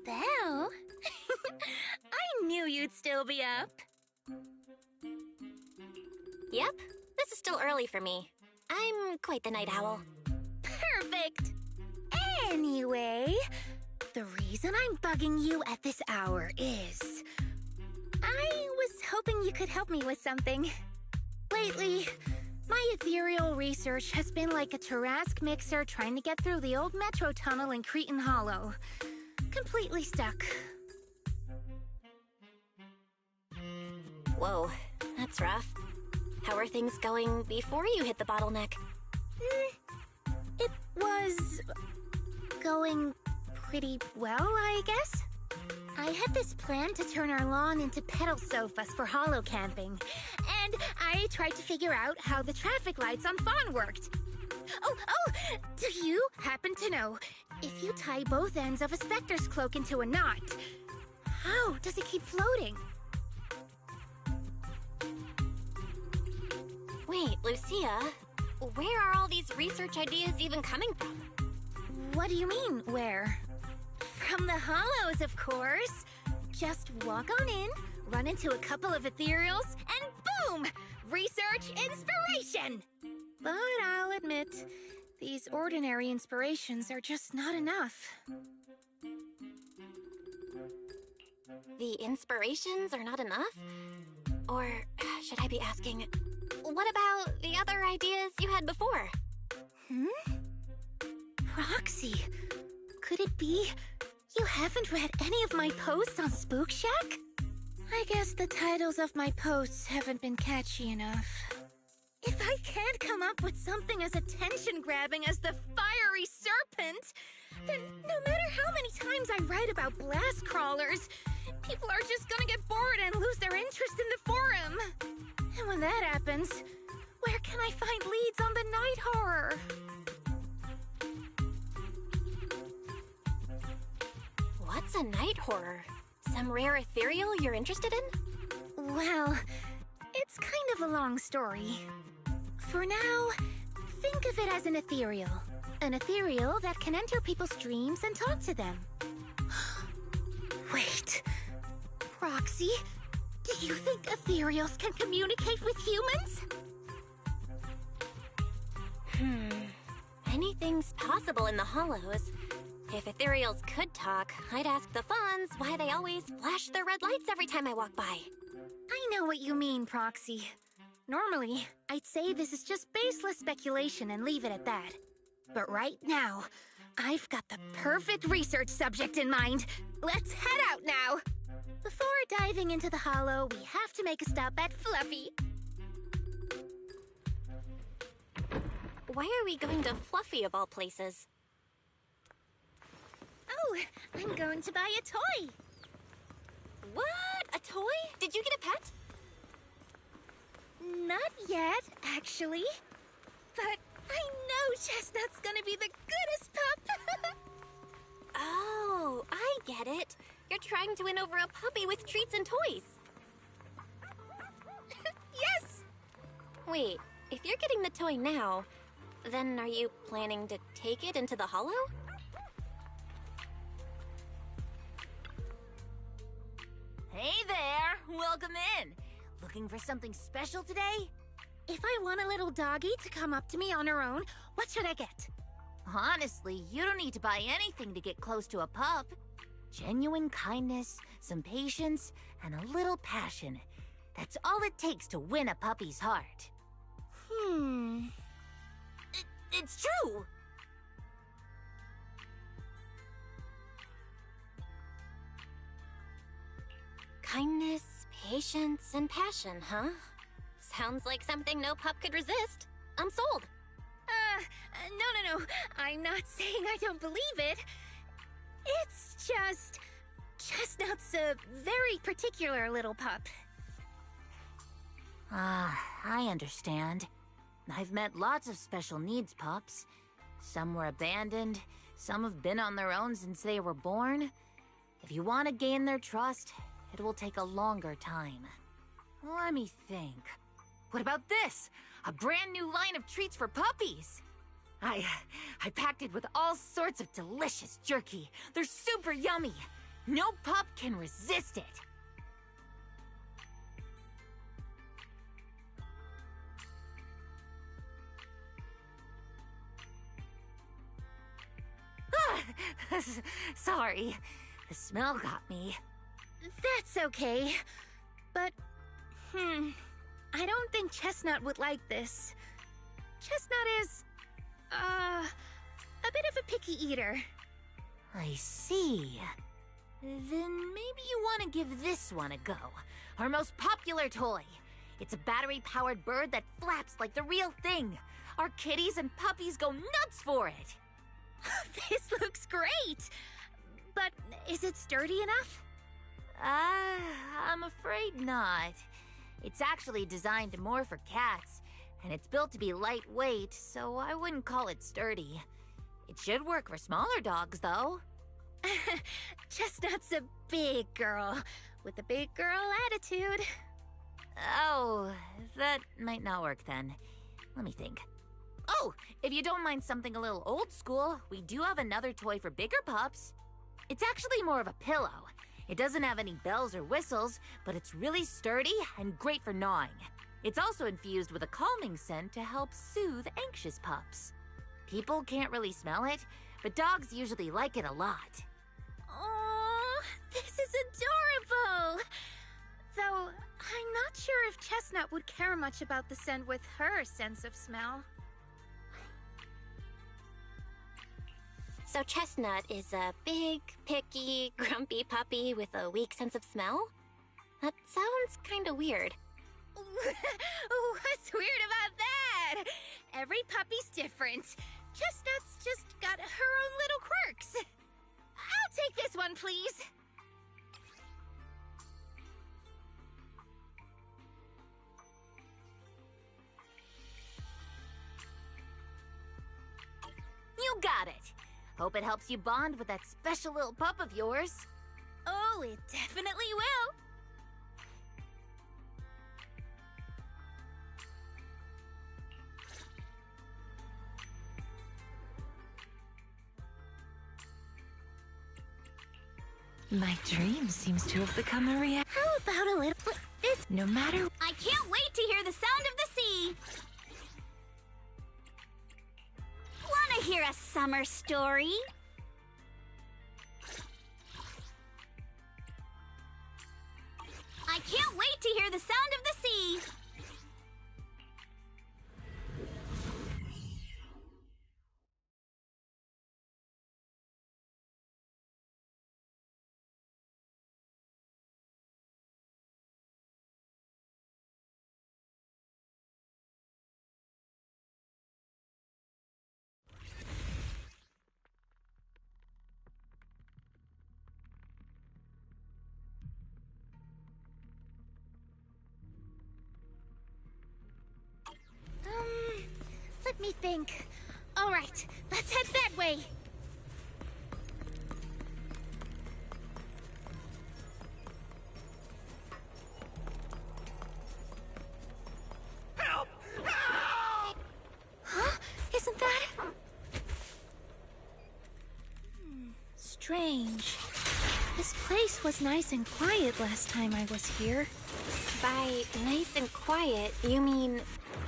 Belle? I knew you'd still be up. Yep, this is still early for me. I'm quite the night owl. Perfect! Anyway, the reason I'm bugging you at this hour is... I was hoping you could help me with something. Lately, my ethereal research has been like a Tarrasque mixer trying to get through the old metro tunnel in Cretan Hollow. Completely stuck. Whoa, that's rough. How are things going before you hit the bottleneck? It was... going pretty well, I guess. I had this plan to turn our lawn into pedal sofas for hollow camping, and I tried to figure out how the traffic lights on Fawn worked. Oh, do you happen to know, if you tie both ends of a specter's cloak into a knot, how does it keep floating? Wait, Lucia, where are all these research ideas even coming from? What do you mean, where? From the hollows, of course. Just walk on in, run into a couple of ethereals, and boom! Research inspiration! But I'll admit, these ordinary inspirations are just not enough. The inspirations are not enough? Or should I be asking, what about the other ideas you had before? Roxy, could it be you haven't read any of my posts on Spook Shack? I guess the titles of my posts haven't been catchy enough. If I can't come up with something as attention-grabbing as the fiery serpent, then no matter how many times I write about blast crawlers, people are just gonna get bored and lose their interest in the forum. And when that happens, where can I find leads on the night horror? What's a night horror? Some rare ethereal you're interested in? Well, it's kind of a long story. For now, think of it as an ethereal. An ethereal that can enter people's dreams and talk to them. Wait, Roxy, do you think ethereals can communicate with humans? Anything's possible in the hollows. If ethereals could talk, I'd ask the Fawns why they always flash their red lights every time I walk by. I know what you mean, Proxy. Normally, I'd say this is just baseless speculation and leave it at that. But right now, I've got the perfect research subject in mind. Let's head out now! Before diving into the hollow, we have to make a stop at Fluffy. Why are we going to Fluffy of all places? Oh, I'm going to buy a toy. What? A toy? Did you get a pet? Not yet, actually. But I know Chestnut's gonna be the goodest pup. Oh, I get it. You're trying to win over a puppy with treats and toys. Yes! Wait, if you're getting the toy now, then are you planning to take it into the hollow? Hey there! Welcome in! Looking for something special today? If I want a little doggy to come up to me on her own, what should I get? Honestly, you don't need to buy anything to get close to a pup. Genuine kindness, some patience, and a little passion. That's all it takes to win a puppy's heart. It's true! Kindness, patience, and passion, huh? Sounds like something no pup could resist. I'm sold. No. I'm not saying I don't believe it. It's just... Chestnut's a very particular little pup. I understand. I've met lots of special needs pups. Some were abandoned, some have been on their own since they were born. If you want to gain their trust, it will take a longer time. Let me think. What about this? A brand new line of treats for puppies! I packed it with all sorts of delicious jerky. They're super yummy. No pup can resist it. Sorry, the smell got me. That's okay. But, I don't think Chestnut would like this. Chestnut is, a bit of a picky eater. I see. Then maybe you want to give this one a go. Our most popular toy. It's a battery-powered bird that flaps like the real thing. Our kitties and puppies go nuts for it. This looks great! But is it sturdy enough? I'm afraid not. It's actually designed more for cats, and it's built to be lightweight, so I wouldn't call it sturdy. It should work for smaller dogs, though. Chestnut's a big girl, with a big girl attitude. Oh, that might not work then. Let me think. Oh, if you don't mind something a little old school, we do have another toy for bigger pups. It's actually more of a pillow. It doesn't have any bells or whistles, but it's really sturdy and great for gnawing. It's also infused with a calming scent to help soothe anxious pups. People can't really smell it, but dogs usually like it a lot. Oh, this is adorable! Though, I'm not sure if Chestnut would care much about the scent with her sense of smell. So Chestnut is a big, picky, grumpy puppy with a weak sense of smell? That sounds kinda weird. What's weird about that? Every puppy's different. Chestnut's just got her own little quirks. I'll take this one, please. You got it. Hope it helps you bond with that special little pup of yours. Oh, it definitely will. My dream seems to have become a reality. How about a little... It's... No matter... I can't wait to hear the sound of the sea! Wanna hear a summer story? I can't wait to hear the sound of the sea! Let me think. All right, let's head that way. Help! Help! Huh? Isn't that... Strange. This place was nice and quiet last time I was here. By nice and quiet, you mean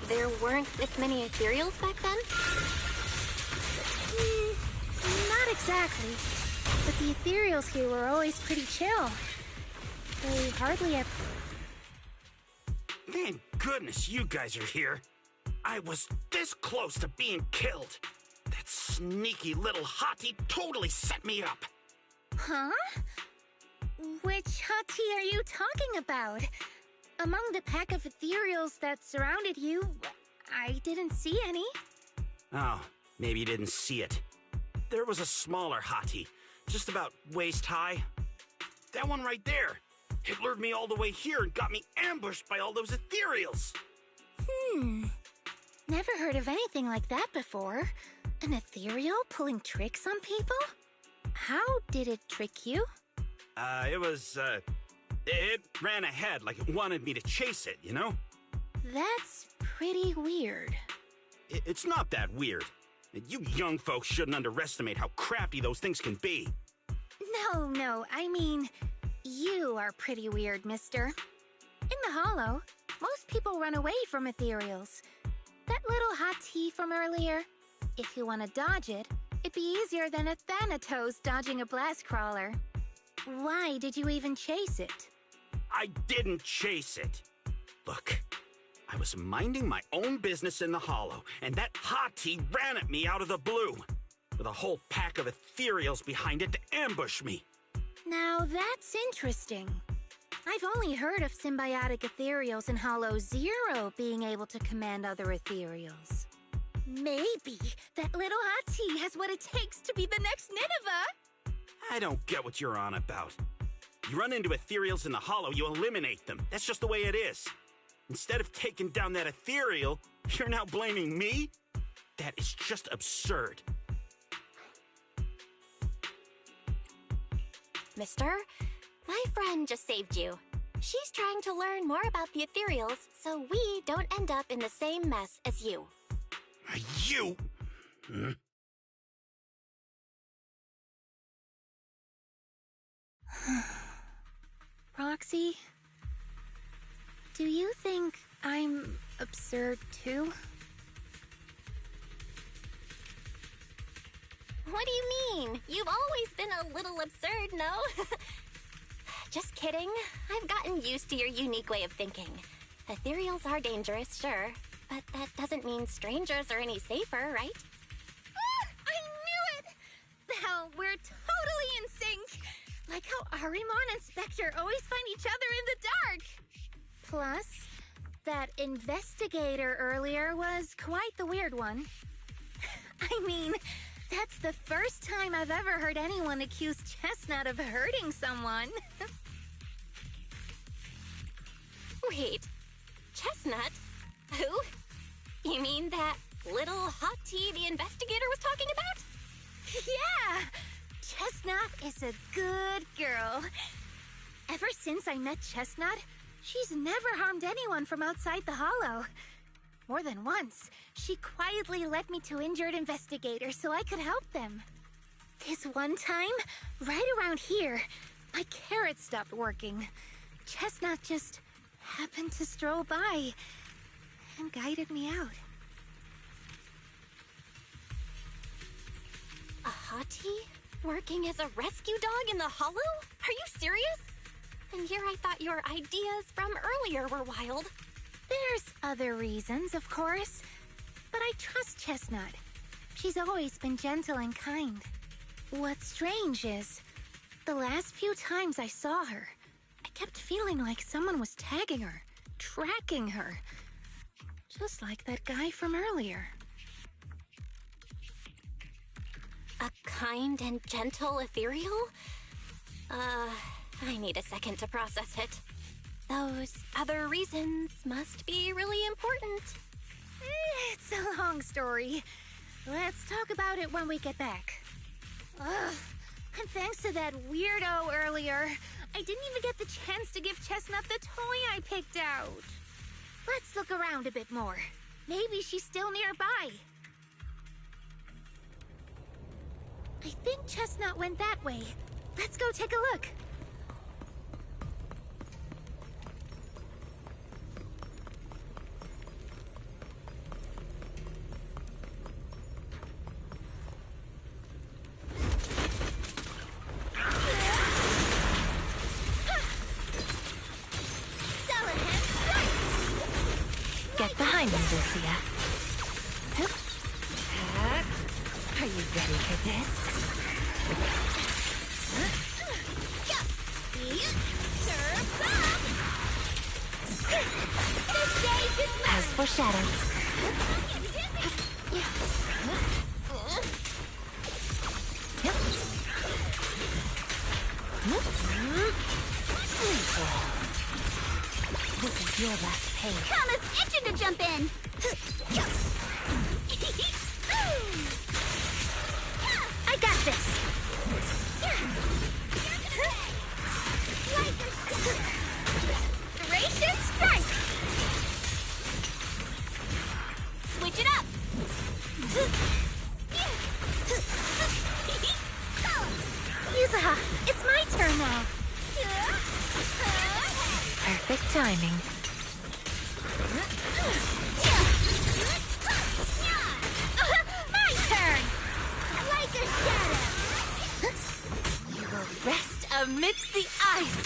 there weren't this many ethereals back then? Not exactly. But the ethereals here were always pretty chill. They hardly ever... Thank goodness you guys are here. I was this close to being killed. That sneaky little hottie totally set me up. Huh? Which hottie are you talking about? Among the pack of ethereals that surrounded you, I didn't see any. Oh, maybe you didn't see it. There was a smaller hottie, just about waist high. That one right there. It lured me all the way here and got me ambushed by all those ethereals. Never heard of anything like that before. An ethereal pulling tricks on people? How did it trick you? It ran ahead like it wanted me to chase it, you know? That's pretty weird. It's not that weird. You young folks shouldn't underestimate how crafty those things can be. No, I mean, you are pretty weird, mister. In the Hollow, most people run away from ethereals. That little hot tea from earlier, if you want to dodge it, it'd be easier than a Thanatos dodging a blast crawler. Why did you even chase it? I didn't chase it. Look, I was minding my own business in the Hollow, and that hottie ran at me out of the blue, with a whole pack of ethereals behind it to ambush me. Now that's interesting. I've only heard of symbiotic ethereals in Hollow Zero being able to command other ethereals. Maybe that little hottie has what it takes to be the next Nineveh. I don't get what you're on about. You run into ethereals in the Hollow, you eliminate them. That's just the way it is. Instead of taking down that ethereal, you're now blaming me? That is just absurd. Mister, my friend just saved you. She's trying to learn more about the ethereals so we don't end up in the same mess as you. You? Hmm? Roxy, do you think I'm absurd too? What do you mean? You've always been a little absurd, no? Just kidding. I've gotten used to your unique way of thinking. Ethereals are dangerous, sure, but that doesn't mean strangers are any safer, right? I knew it! Now we're totally in sync! Like how Arimon and Spectre always find each other in the dark! Plus, that investigator earlier was quite the weird one. I mean, that's the first time I've ever heard anyone accuse Chestnut of hurting someone. Wait, Chestnut? Who? You mean that little hottie the investigator was talking about? Yeah! Chestnut is a good girl. Ever since I met Chestnut, she's never harmed anyone from outside the Hollow. More than once, she quietly led me to injured investigators so I could help them. This one time, right around here, my carrot stopped working. Chestnut just happened to stroll by and guided me out. A hottie? Working as a rescue dog in the Hollow? Are you serious? And here I thought your ideas from earlier were wild. There's other reasons, of course, but I trust Chestnut. She's always been gentle and kind. What's strange is, the last few times I saw her, I kept feeling like someone was tagging her, tracking her. Just like that guy from earlier. A kind and gentle ethereal? I need a second to process it. Those other reasons must be really important. It's a long story. Let's talk about it when we get back. Ugh, and thanks to that weirdo earlier, I didn't even get the chance to give Chestnut the toy I picked out. Let's look around a bit more. Maybe she's still nearby. I think Chestnut went that way. Let's go take a look. Get behind me, Lucia. Are you ready for this? As foreshadowed. This is your last page. Kama's itching to jump in! I got this! Gracious strike! Switch it up! timing. My turn! Like a shadow! You will rest amidst the ice.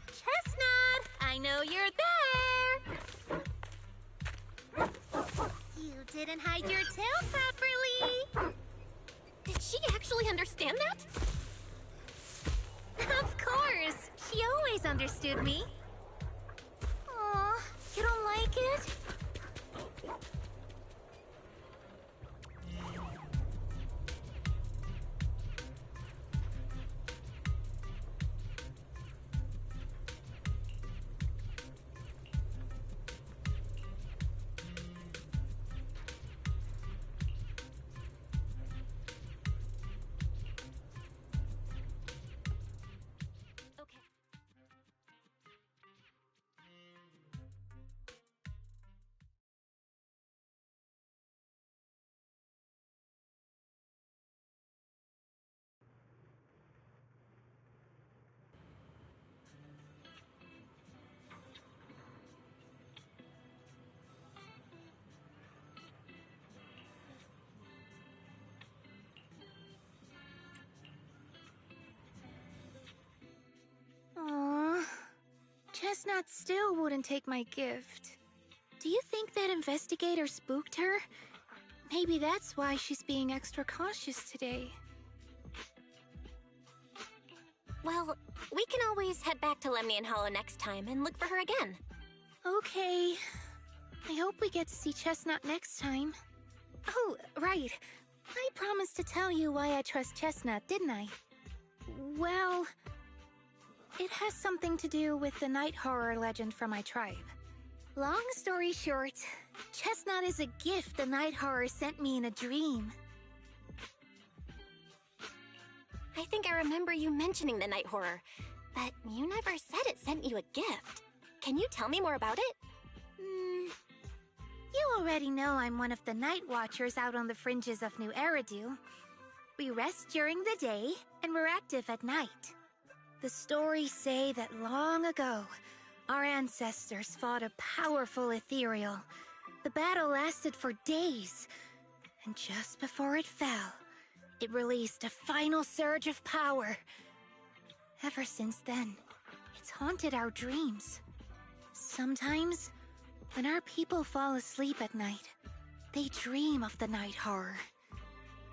Chestnut, I know you're there! You didn't hide your tail properly! Did she actually understand that? Of course! She always understood me. Aw, you don't like it? Okay. Aw, Chestnut still wouldn't take my gift. Do you think that investigator spooked her? Maybe that's why she's being extra cautious today. Well, we can always head back to Lemnian Hollow next time and look for her again. Okay. I hope we get to see Chestnut next time. Oh, right. I promised to tell you why I trust Chestnut, didn't I? Well, it has something to do with the night horror legend from my tribe. Long story short, Chestnut is a gift the night horror sent me in a dream. I think I remember you mentioning the night horror, but you never said it sent you a gift. Can you tell me more about it? You already know I'm one of the night watchers out on the fringes of New Eridu. We rest during the day, and we're active at night. The stories say that long ago, our ancestors fought a powerful ethereal. The battle lasted for days, and just before it fell, it released a final surge of power. Ever since then, it's haunted our dreams. Sometimes, when our people fall asleep at night, they dream of the night horror.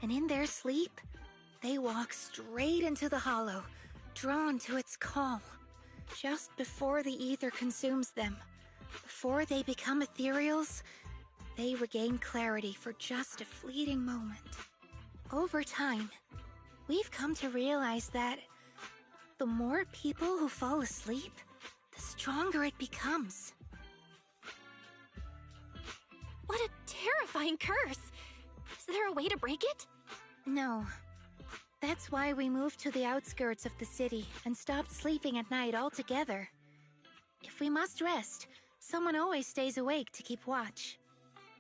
And in their sleep, they walk straight into the hollow, drawn to its call. Just before the ether consumes them, before they become ethereals, they regain clarity for just a fleeting moment. Over time, we've come to realize that the more people who fall asleep, the stronger it becomes. What a terrifying curse! Is there a way to break it? No. That's why we moved to the outskirts of the city and stopped sleeping at night altogether. If we must rest, someone always stays awake to keep watch.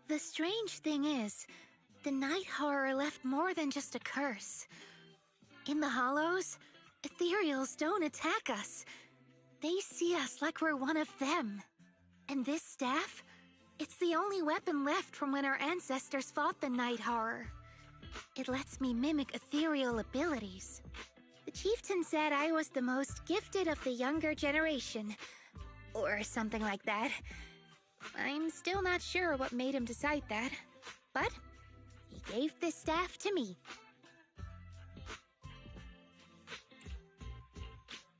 The strange thing is, the night horror left more than just a curse. In the hollows, ethereals don't attack us. They see us like we're one of them. And this staff, it's the only weapon left from when our ancestors fought the night horror. It lets me mimic ethereal abilities. The chieftain said I was the most gifted of the younger generation, or something like that. I'm still not sure what made him decide that, but he gave this staff to me.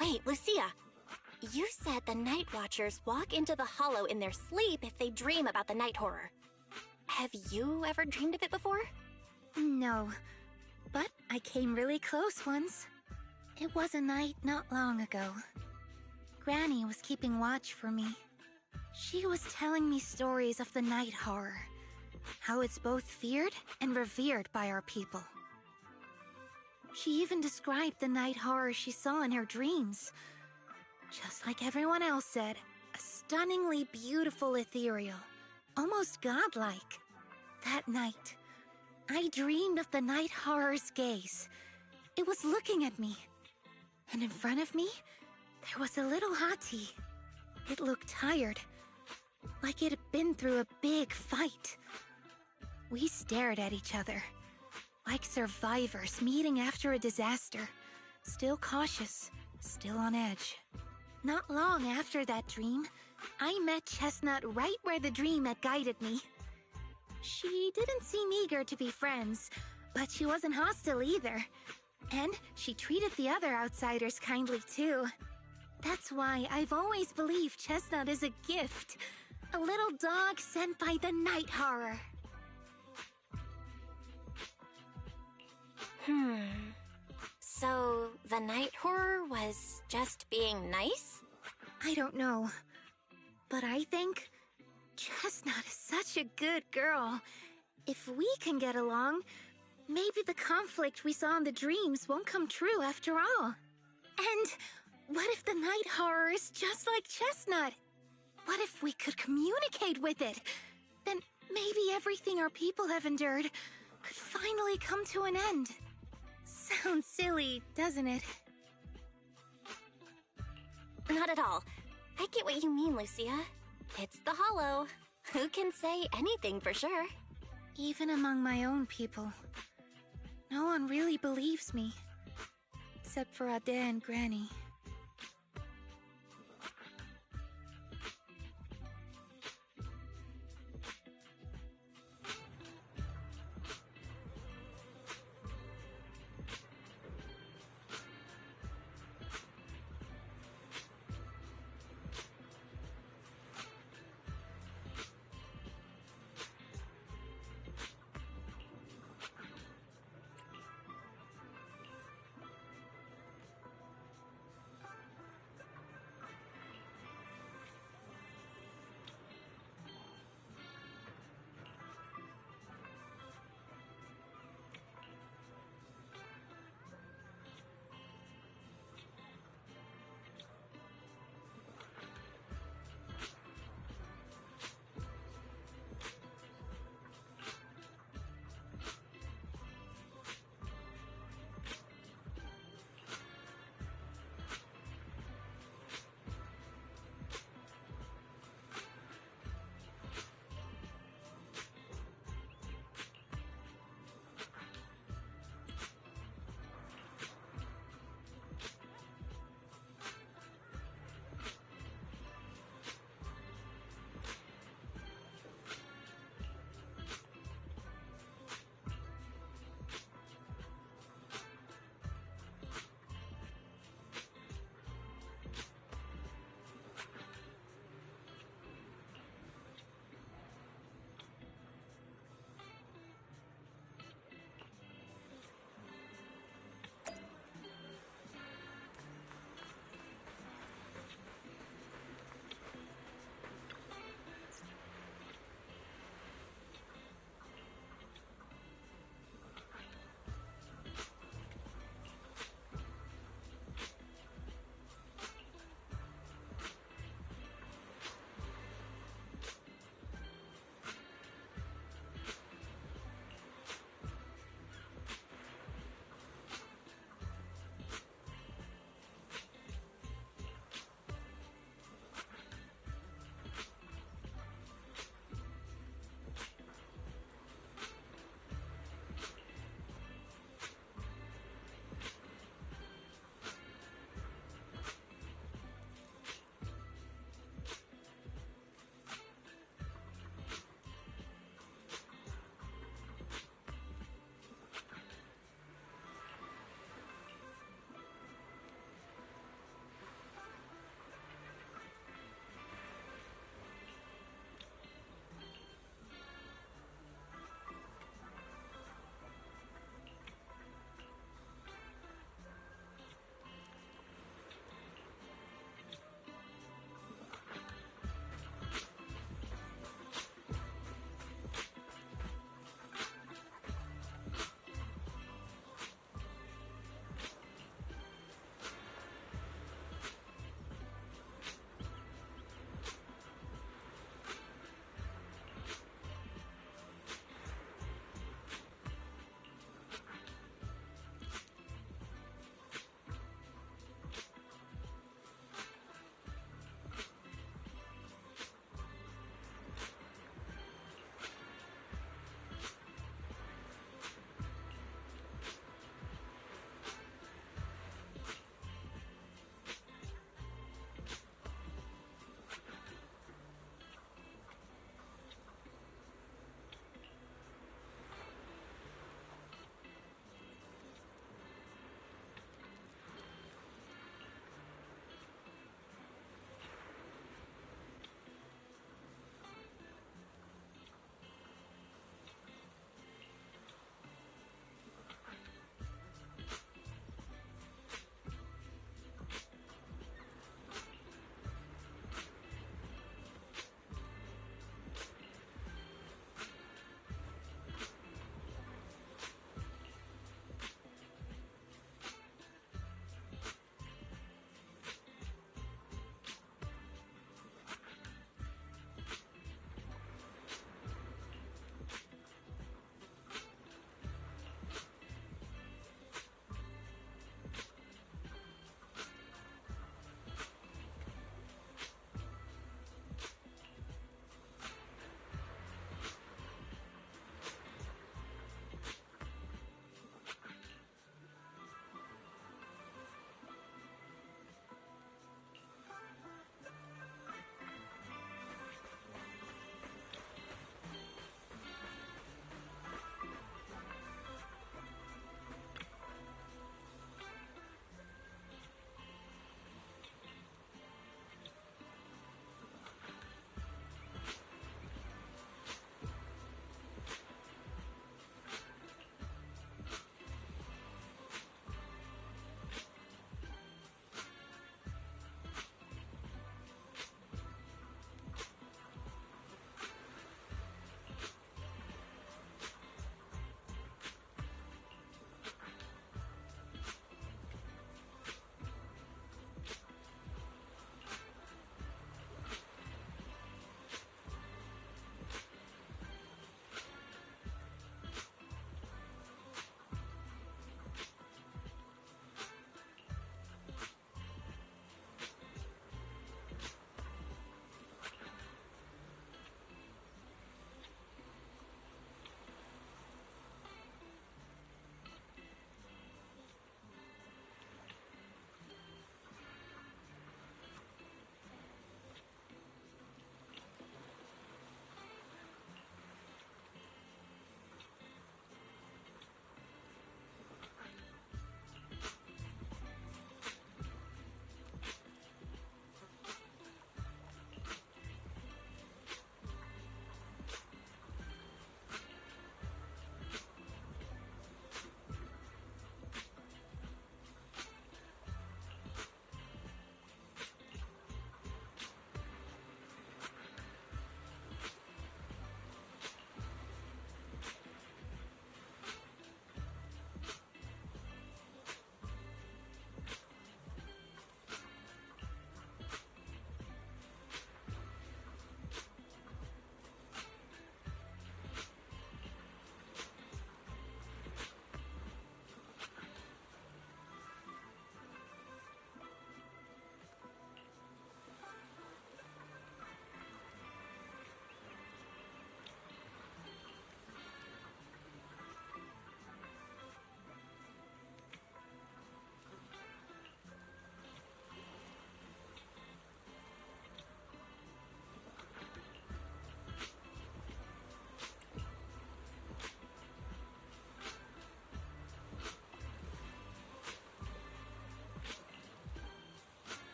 Wait, Lucia. You said the Night Watchers walk into the hollow in their sleep if they dream about the night horror. Have you ever dreamed of it before? No, but I came really close once. It was a night not long ago. Granny was keeping watch for me. She was telling me stories of the night horror, how it's both feared and revered by our people. She even described the night horror she saw in her dreams. Just like everyone else said, a stunningly beautiful ethereal, almost godlike. That night, I dreamed of the night horror's gaze. It was looking at me, and in front of me, there was a little hottie. It looked tired, like it had been through a big fight. We stared at each other, like survivors meeting after a disaster, still cautious, still on edge. Not long after that dream, I met Chestnut right where the dream had guided me. She didn't seem eager to be friends, but she wasn't hostile either. And she treated the other outsiders kindly too. That's why I've always believed Chestnut is a gift. A little dog sent by the night horror. So, the night horror was just being nice? I don't know. But I think Chestnut is such a good girl. If we can get along, maybe the conflict we saw in the dreams won't come true after all. And what if the night horror is just like Chestnut? What if we could communicate with it? Then maybe everything our people have endured could finally come to an end. Sounds silly, doesn't it? Not at all. I get what you mean, Lucia. It's the Hollow. Who can say anything for sure? Even among my own people, no one really believes me. Except for Ade and Granny.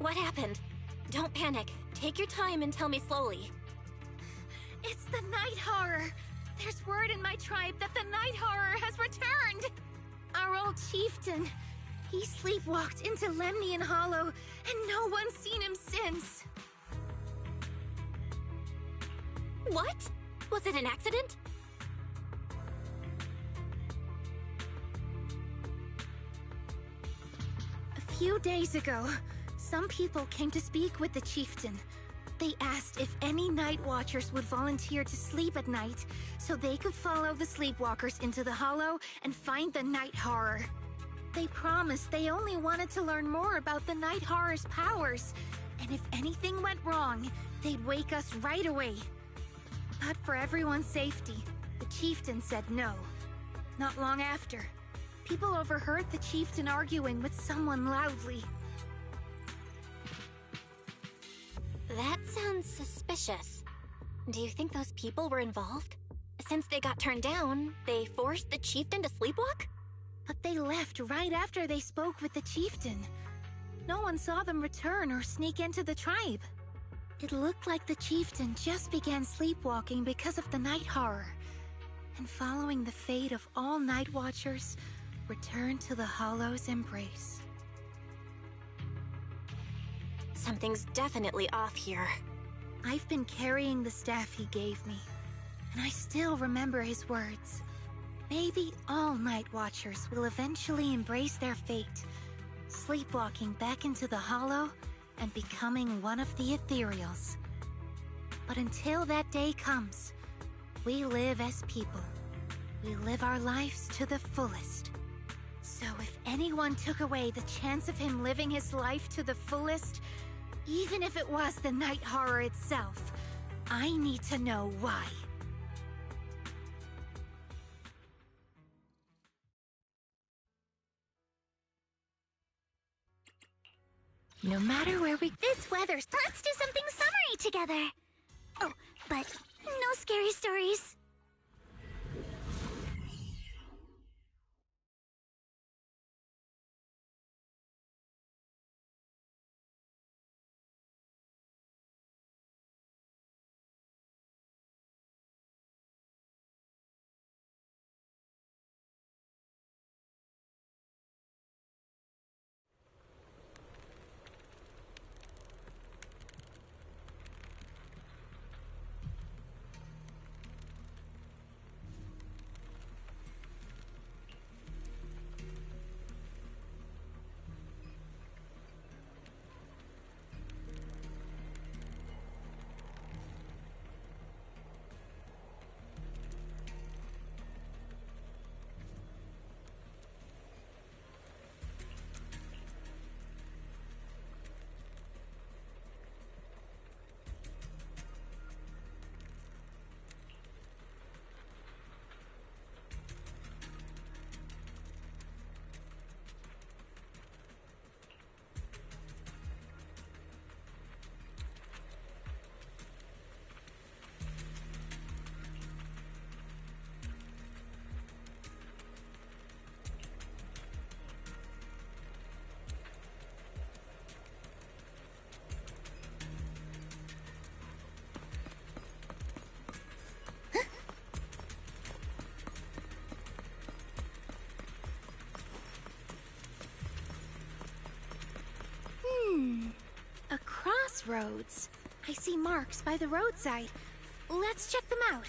What happened? Don't panic. Take your time and tell me slowly. It's the Night Horror! There's word in my tribe that the Night Horror has returned! Our old chieftain. He sleepwalked into Lemnian Hollow, and no one's seen him since. What? Was it an accident? A few days ago, some people came to speak with the chieftain. They asked if any night watchers would volunteer to sleep at night so they could follow the sleepwalkers into the hollow and find the Night Horror. They promised they only wanted to learn more about the Night Horror's powers, and if anything went wrong, they'd wake us right away. But for everyone's safety, the chieftain said no. Not long after, people overheard the chieftain arguing with someone loudly. That sounds suspicious. Do you think those people were involved? Since they got turned down, they forced the chieftain to sleepwalk? But they left right after they spoke with the chieftain. No one saw them return or sneak into the tribe. It looked like the chieftain just began sleepwalking because of the Night Horror, and following the fate of all night watchers, returned to the Hollow's embrace. Something's definitely off here. I've been carrying the staff he gave me, and I still remember his words. Maybe all night watchers will eventually embrace their fate, sleepwalking back into the Hollow and becoming one of the Ethereals. But until that day comes, we live as people. We live our lives to the fullest. So if anyone took away the chance of him living his life to the fullest, even if it was the Night Horror itself, I need to know why. No matter where we... This weather's... Let's do something summery together! Oh, but no scary stories. A crossroads. I see marks by the roadside. Let's check them out.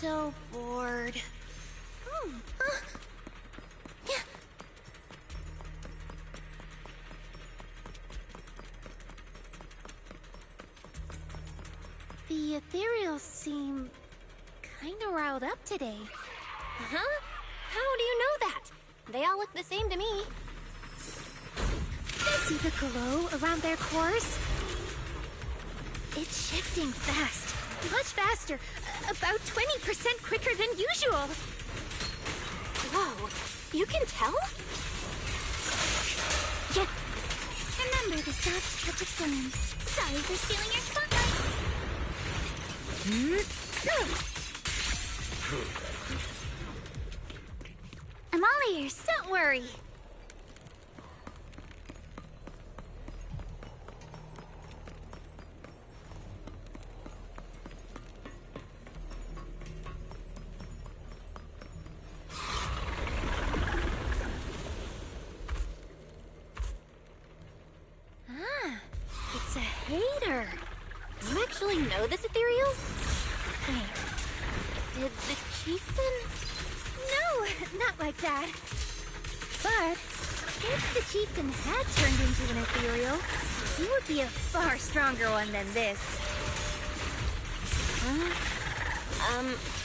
so bored. The ethereals seem kinda riled up today. Huh? How do you know that? They all look the same to me. See the glow around their cores? It's shifting fast. Much faster. About 20% quicker than usual. Whoa, you can tell? Yeah. Remember the soft touch of sun. Sorry for stealing your spotlight. I'm all ears. Don't worry. It's a hater. You actually know this ethereal? Wait, did the chieftain? No, not like that. But if the chieftain had turned into an ethereal, he would be a far stronger one than this.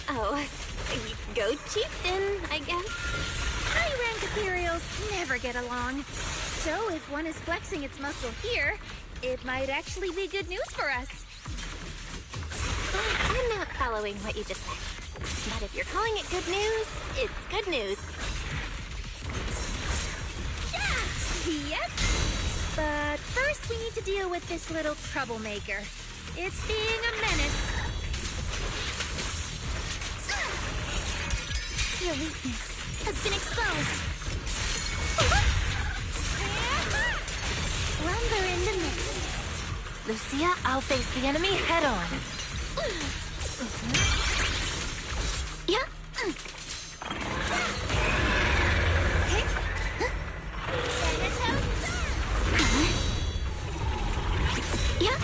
Oh, go chieftain, I guess. High-rank ethereals never get along. So if one is flexing its muscle here, it might actually be good news for us. I'm not following what you just said. But if you're calling it good news, it's good news. Yep. But first we need to deal with this little troublemaker. It's being a menace. Your weakness has been exposed. Lumber in the midst. Lucia, I'll face the enemy head on. Yeah. Yeah.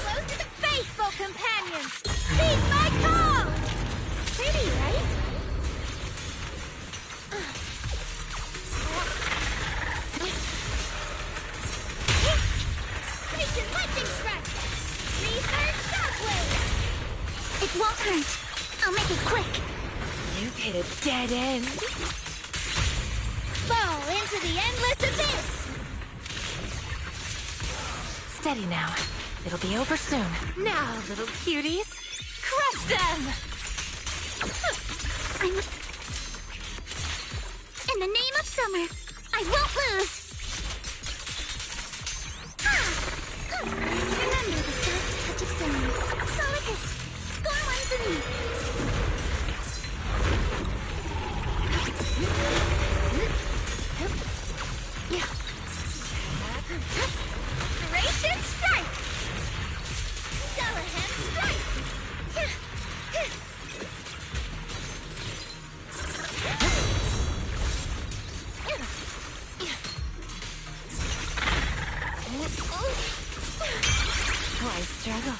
Close to the faithful companions. Heed my call. Pretty, right? Raging lightning strike. Reverse shockwave. It won't hurt. I'll make it quick. You've hit a dead end. Fall into the endless abyss. Steady now. It'll be over soon. Now, little cuties, crush them! In the name of summer, I won't lose. Remember the soft touch of sun. Solid hit. Score one for me. Duration strike. Dullahan strike. Why struggle?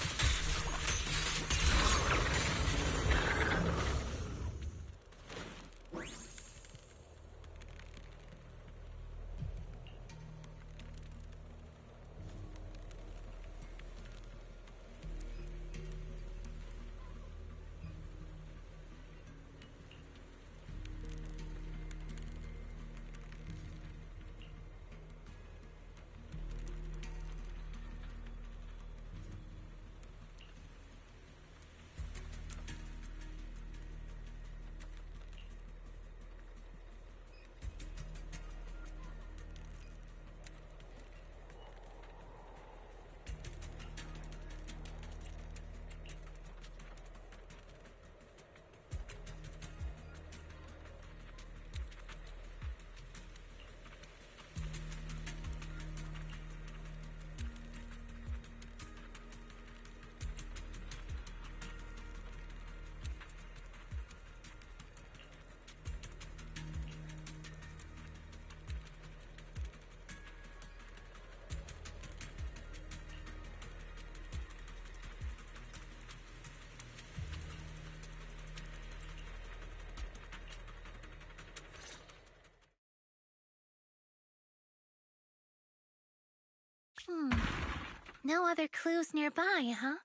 No other clues nearby, huh?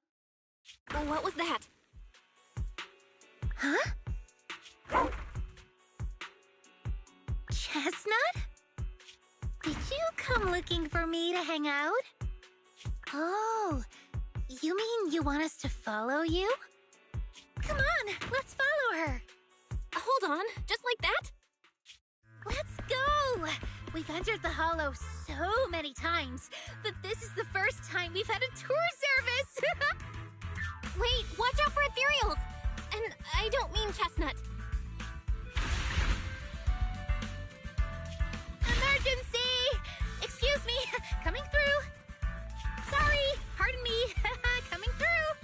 What was that? Huh? Chestnut? Did you come looking for me to hang out? Oh, you mean you want us to follow you? Come on, let's follow her. Hold on, just like that? Let's go! We've entered the Hollow so many times, but this is the first time we've had a tour service! Wait, watch out for ethereals! And I don't mean Chestnut. Emergency! Excuse me, coming through. Sorry, pardon me, coming through.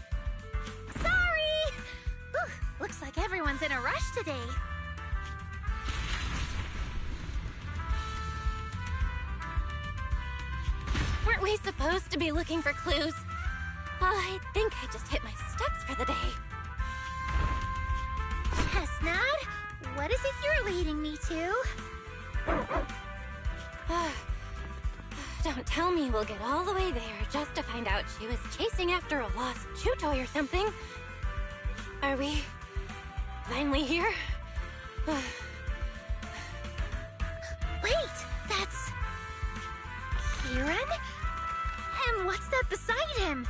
Sorry! Whew, looks like everyone's in a rush today. Weren't we supposed to be looking for clues? I think I just hit my steps for the day. Chestnut, what is it you're leading me to? Don't tell me we'll get all the way there just to find out she was chasing after a lost chew toy or something. Are we finally here? Wait, that's... Kieran? And what's that beside him?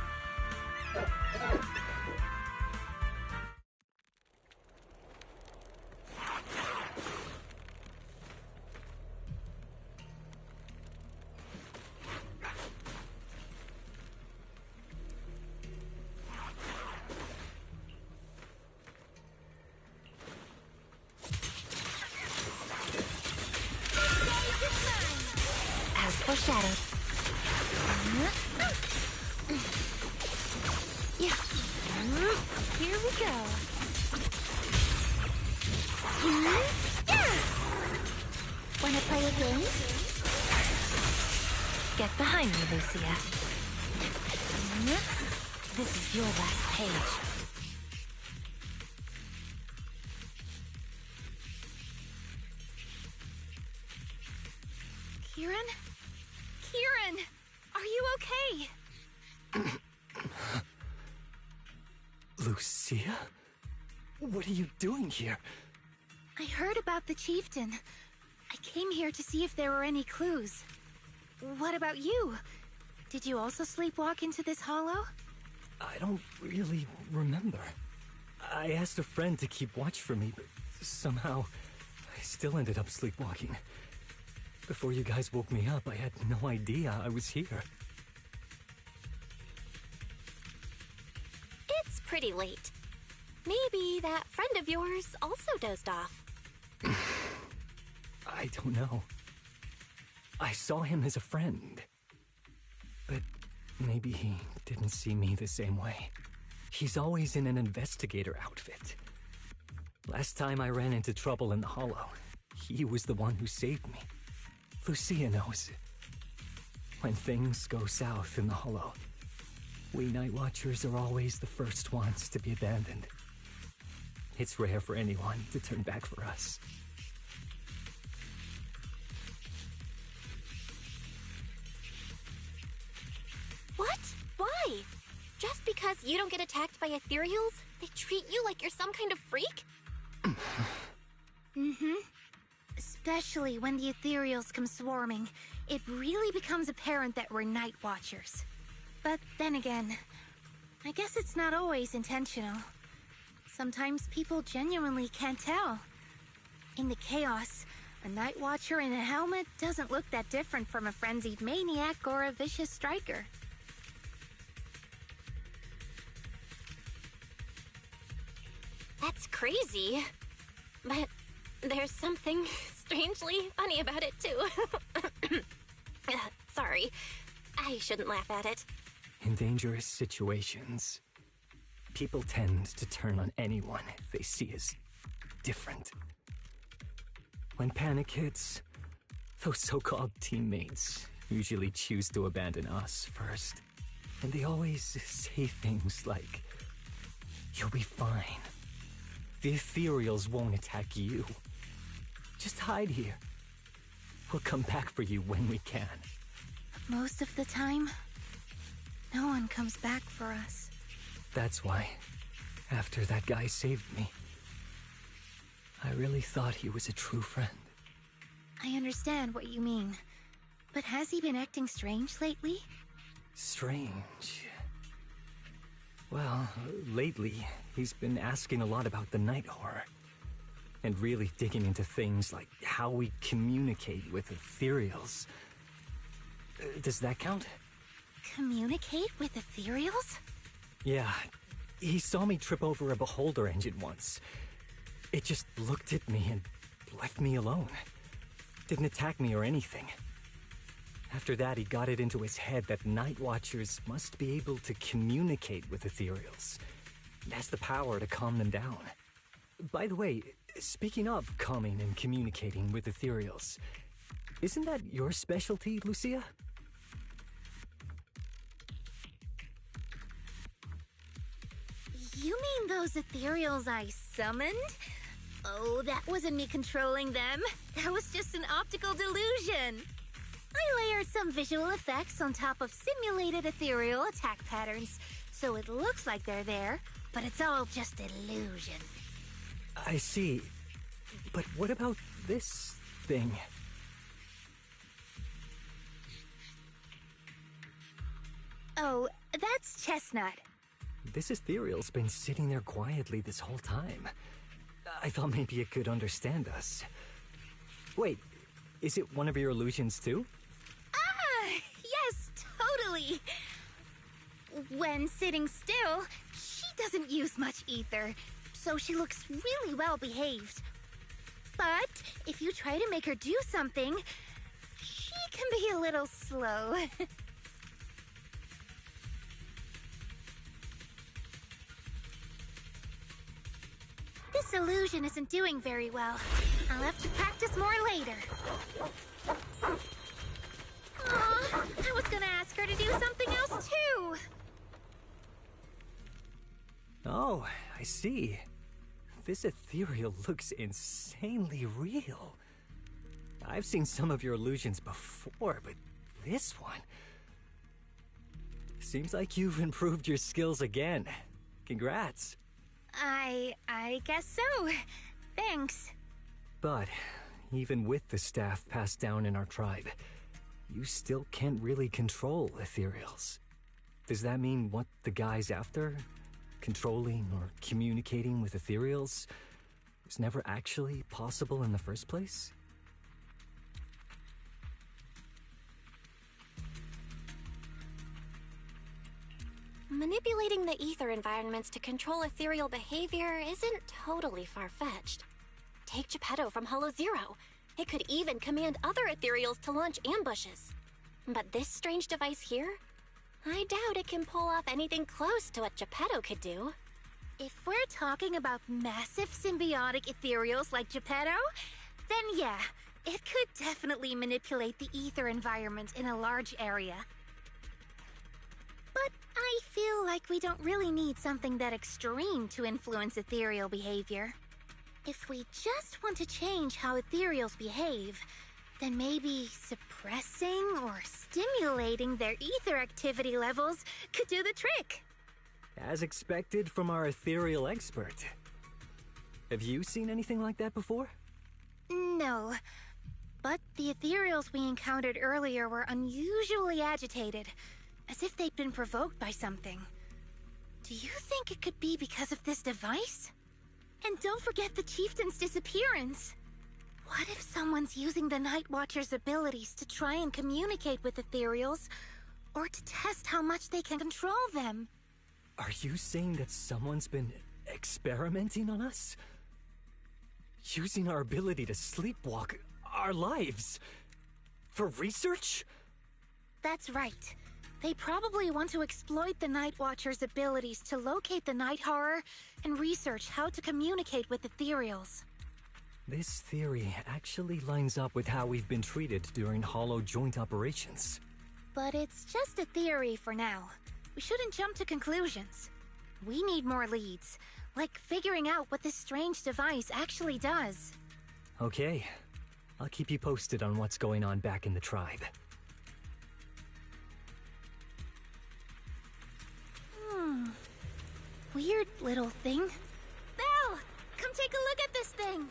As foreshadowed. Yeah. Here we go. Wanna play a game? Get behind me, Lucia. This is your last page. Kieran? Kieran! Are you okay? Lucia? What are you doing here? I heard about the chieftain. I came here to see if there were any clues. What about you? Did you also sleepwalk into this hollow? I don't really remember. I asked a friend to keep watch for me, but somehow I still ended up sleepwalking. Before you guys woke me up, I had no idea I was here. It's pretty late. Maybe that friend of yours also dozed off. I don't know. I saw him as a friend. But maybe he didn't see me the same way. He's always in an investigator outfit. Last time I ran into trouble in the Hollow, he was the one who saved me. Lucia knows. When things go south in the Hollow, we Night Watchers are always the first ones to be abandoned. It's rare for anyone to turn back for us. What? Why? Just because you don't get attacked by ethereals, they treat you like you're some kind of freak? Especially when the ethereals come swarming, it really becomes apparent that we're Night Watchers. But then again, I guess it's not always intentional. Sometimes people genuinely can't tell. In the chaos, a Night Watcher in a helmet doesn't look that different from a frenzied maniac or a vicious striker. That's crazy. But there's something strangely funny about it, too. Sorry. I shouldn't laugh at it. In dangerous situations, people tend to turn on anyone they see as different. When panic hits, those so-called teammates usually choose to abandon us first. And they always say things like, "You'll be fine. The ethereals won't attack you. Just hide here. We'll come back for you when we can." Most of the time, no one comes back for us. That's why, after that guy saved me, I really thought he was a true friend. I understand what you mean. But has he been acting strange lately? Strange. Well, lately, he's been asking a lot about the night horror. And really digging into things like how we communicate with ethereals. Does that count? Communicate with ethereals? Yeah, he saw me trip over a beholder engine once. It just looked at me and left me alone. Didn't attack me or anything. After that, he got it into his head that Night Watchers must be able to communicate with ethereals. It has the power to calm them down. By the way, speaking of calming and communicating with ethereals, isn't that your specialty, Lucia? You mean those ethereals I summoned? Oh, that wasn't me controlling them. That was just an optical delusion. I layered some visual effects on top of simulated ethereal attack patterns, so it looks like they're there, but it's all just illusion. I see. But what about this thing? Oh, that's Chestnut. This ethereal's been sitting there quietly this whole time. I thought maybe it could understand us. Wait, is it one of your illusions too? Ah, yes, totally. When sitting still, she doesn't use much ether, so she looks really well behaved. But if you try to make her do something, she can be a little slow. This illusion isn't doing very well. I'll have to practice more later. Aw, I was gonna ask her to do something else too. Oh, I see. This ethereal looks insanely real. I've seen some of your illusions before, but this one... Seems like you've improved your skills again. Congrats. I guess so. Thanks. But even with the staff passed down in our tribe, you still can't really control ethereals. Does that mean what the guy's after? Controlling or communicating with ethereals was never actually possible in the first place? Manipulating the ether environments to control ethereal behavior isn't totally far-fetched. Take Geppetto from Hollow Zero. It could even command other ethereals to launch ambushes. But this strange device here? I doubt it can pull off anything close to what Geppetto could do. If we're talking about massive symbiotic ethereals like Geppetto, then yeah, it could definitely manipulate the ether environment in a large area. But I feel like we don't really need something that extreme to influence ethereal behavior. If we just want to change how ethereals behave, then maybe suppressing or stimulating their ether activity levels could do the trick. As expected from our ethereal expert. Have you seen anything like that before? No, but the ethereals we encountered earlier were unusually agitated, as if they'd been provoked by something. Do you think it could be because of this device? And don't forget the chieftain's disappearance. What if someone's using the Night Watcher's abilities to try and communicate with ethereals, or to test how much they can control them? Are you saying that someone's been experimenting on us? Using our ability to sleepwalk our lives? For research? That's right. They probably want to exploit the Night Watcher's abilities to locate the night horror and research how to communicate with ethereals. This theory actually lines up with how we've been treated during Hollow joint operations. But it's just a theory for now. We shouldn't jump to conclusions. We need more leads, like figuring out what this strange device actually does. Okay. I'll keep you posted on what's going on back in the tribe. weird little thing. Belle! Come take a look at this thing!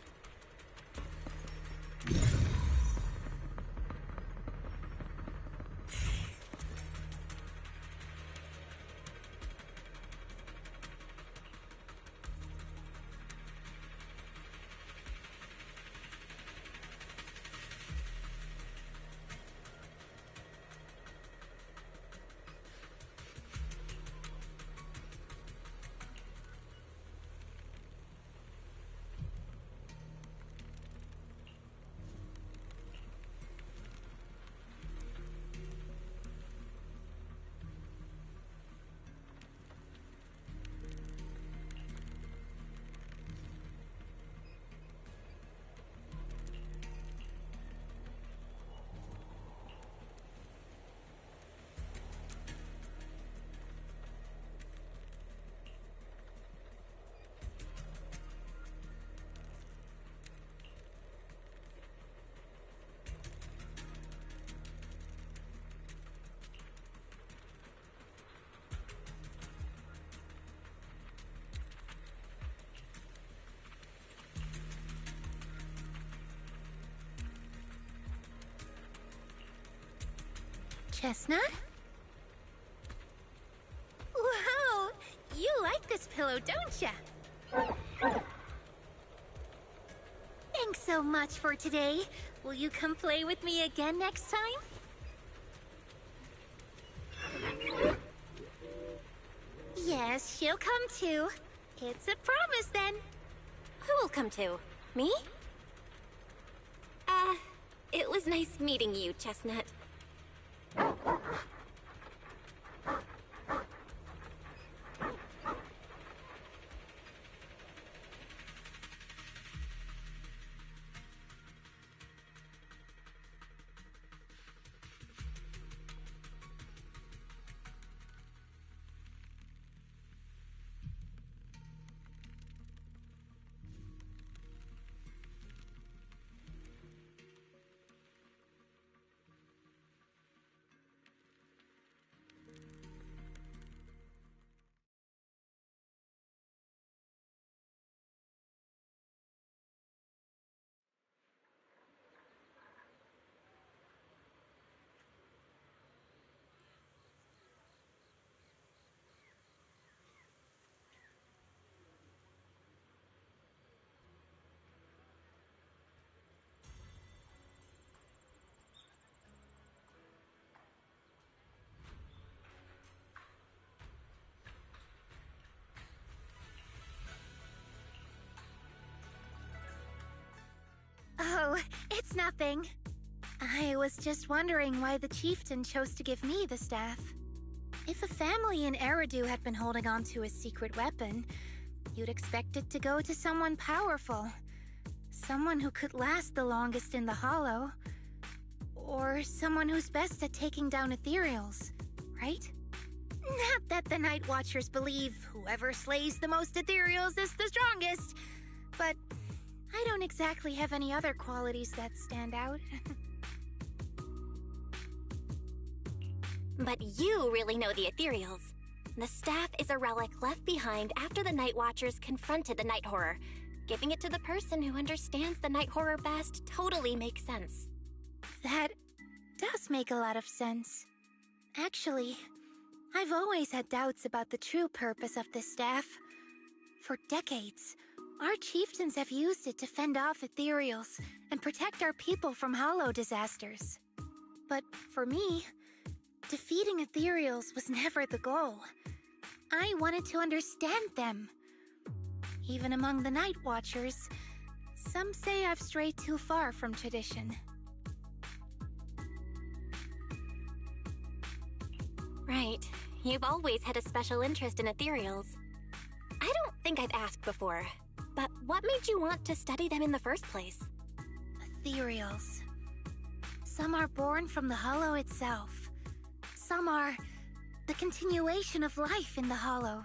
Chestnut? Wow! You like this pillow, don't ya? Thanks so much for today. Will you come play with me again next time? Yes, she'll come too. It's a promise then. Who will come to? Me? It was nice meeting you, Chestnut. Oh, it's nothing. I was just wondering why the chieftain chose to give me the staff. If a family in Eridu had been holding on to a secret weapon, you'd expect it to go to someone powerful. Someone who could last the longest in the Hollow. Or someone who's best at taking down ethereals, right? Not that the Night Watchers believe whoever slays the most ethereals is the strongest, but I don't exactly have any other qualities that stand out. But you really know the ethereals. The staff is a relic left behind after the Night Watchers confronted the Night Horror. Giving it to the person who understands the Night Horror best totally makes sense. That does make a lot of sense. Actually, I've always had doubts about the true purpose of this staff. For decades, our chieftains have used it to fend off ethereals and protect our people from hollow disasters. But for me, defeating ethereals was never the goal. I wanted to understand them. Even among the Night Watchers, some say I've strayed too far from tradition. Right. You've always had a special interest in ethereals. I don't think I've asked before, but what made you want to study them in the first place? Ethereals. Some are born from the Hollow itself. Some are the continuation of life in the Hollow.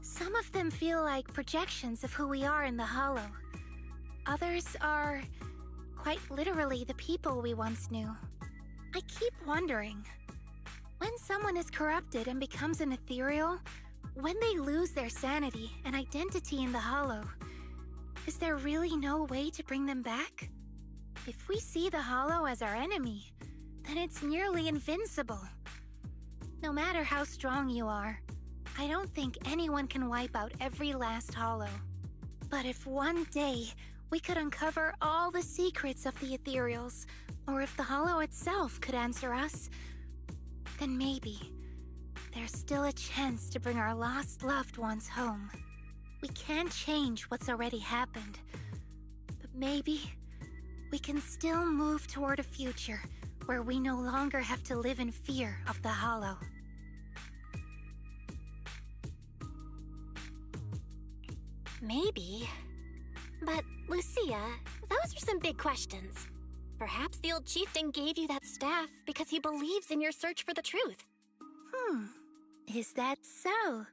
Some of them feel like projections of who we are in the Hollow. Others are quite literally the people we once knew. I keep wondering, when someone is corrupted and becomes an ethereal, when they lose their sanity and identity in the Hollow, is there really no way to bring them back? If we see the Hollow as our enemy, then it's nearly invincible. No matter how strong you are, I don't think anyone can wipe out every last Hollow. But if one day we could uncover all the secrets of the Ethereals, or if the Hollow itself could answer us, then maybe there's still a chance to bring our lost loved ones home. We can't change what's already happened, but maybe we can still move toward a future where we no longer have to live in fear of the Hollow. Maybe. But, Lucia, those are some big questions. Perhaps the old chieftain gave you that staff because he believes in your search for the truth. Is that so?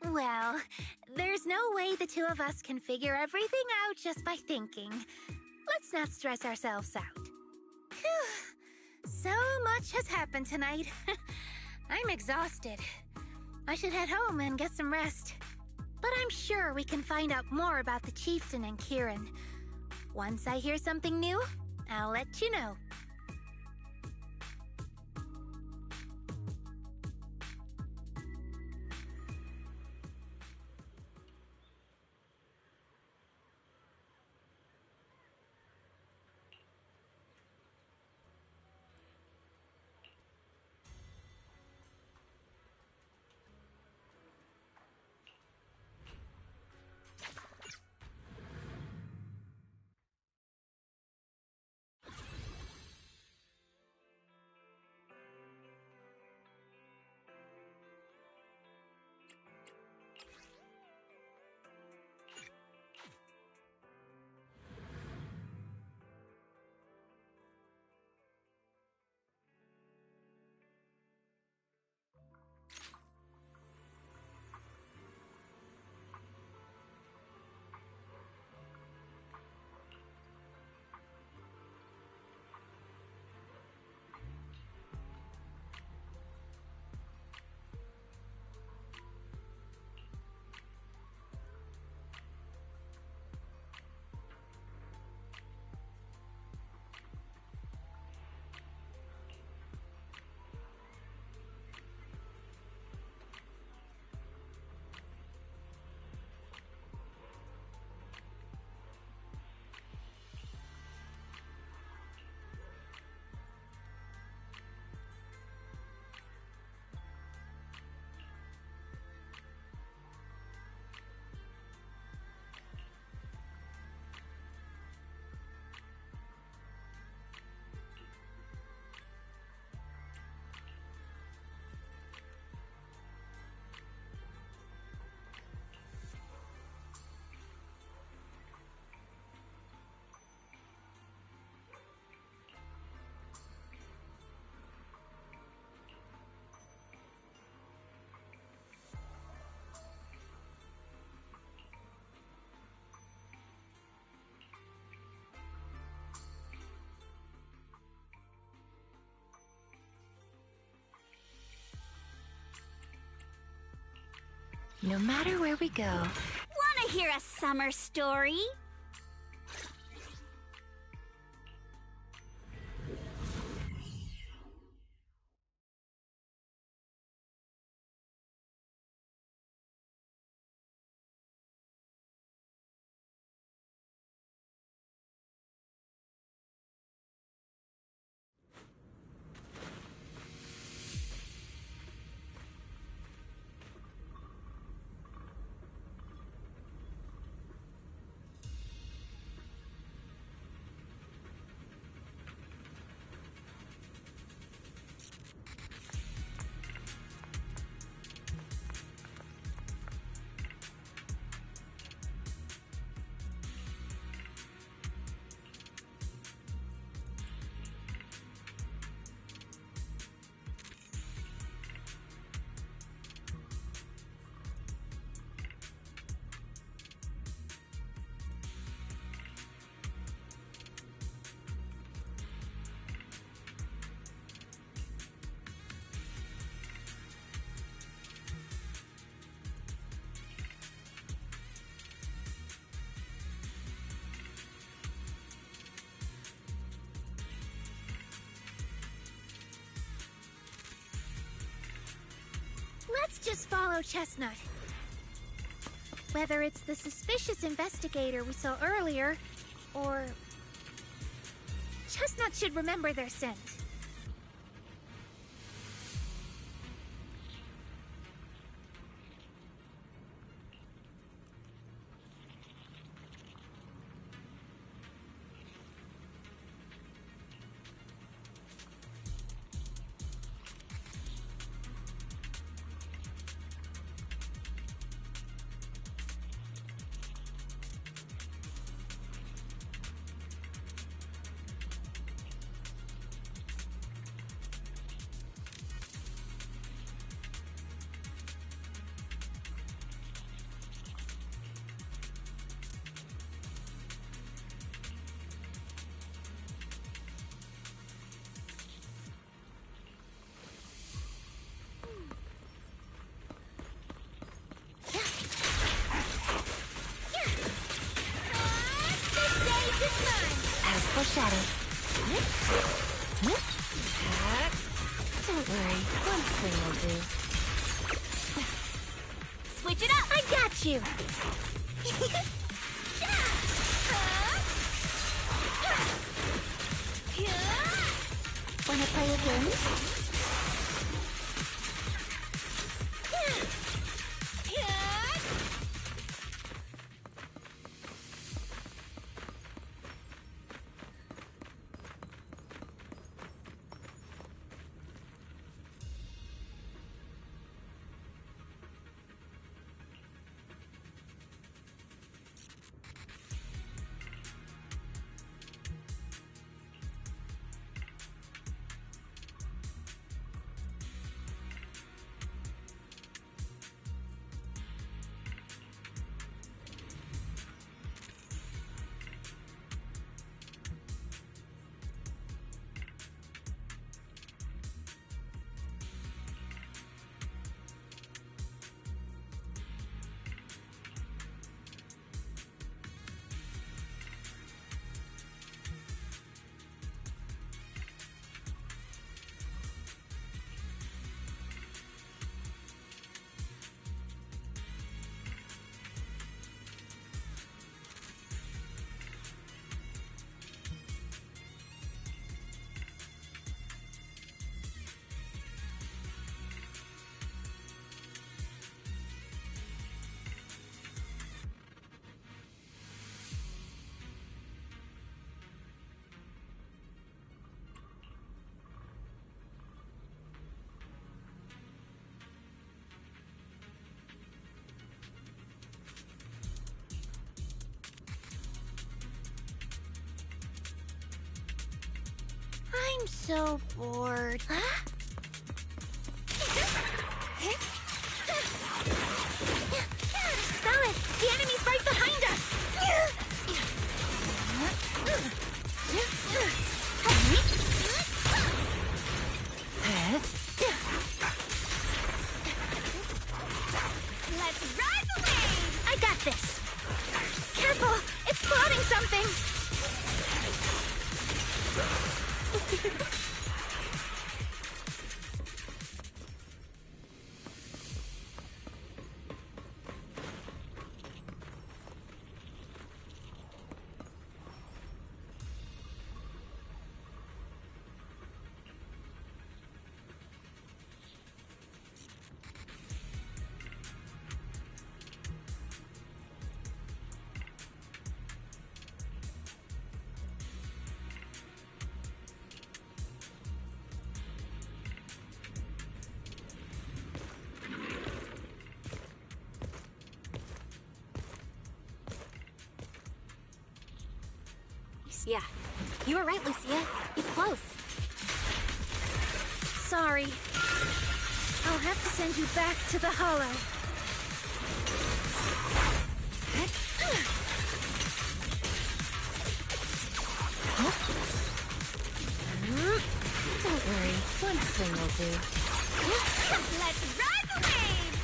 Well, there's no way the two of us can figure everything out just by thinking. Let's not stress ourselves out. Phew. So much has happened tonight. I'm exhausted. I should head home and get some rest. But I'm sure we can find out more about the chieftain and Kieran. Once I hear something new, I'll let you know. No matter where we go. Wanna hear a summer story? Let's just follow Chestnut. Whether it's the suspicious investigator we saw earlier, or... Chestnut should remember their scent. As foreshadowed. Don't worry, one swing will do. Switch it up! I got you! Wanna play a game? I'm so bored. Huh? Solid! The enemy's right behind us! Let's ride the wave! I got this! Careful! It's plotting something! Yeah, you were right, Lucia. He's close. Sorry. I'll have to send you back to the Hollow. Don't worry, one swing will do. Let's ride the wave!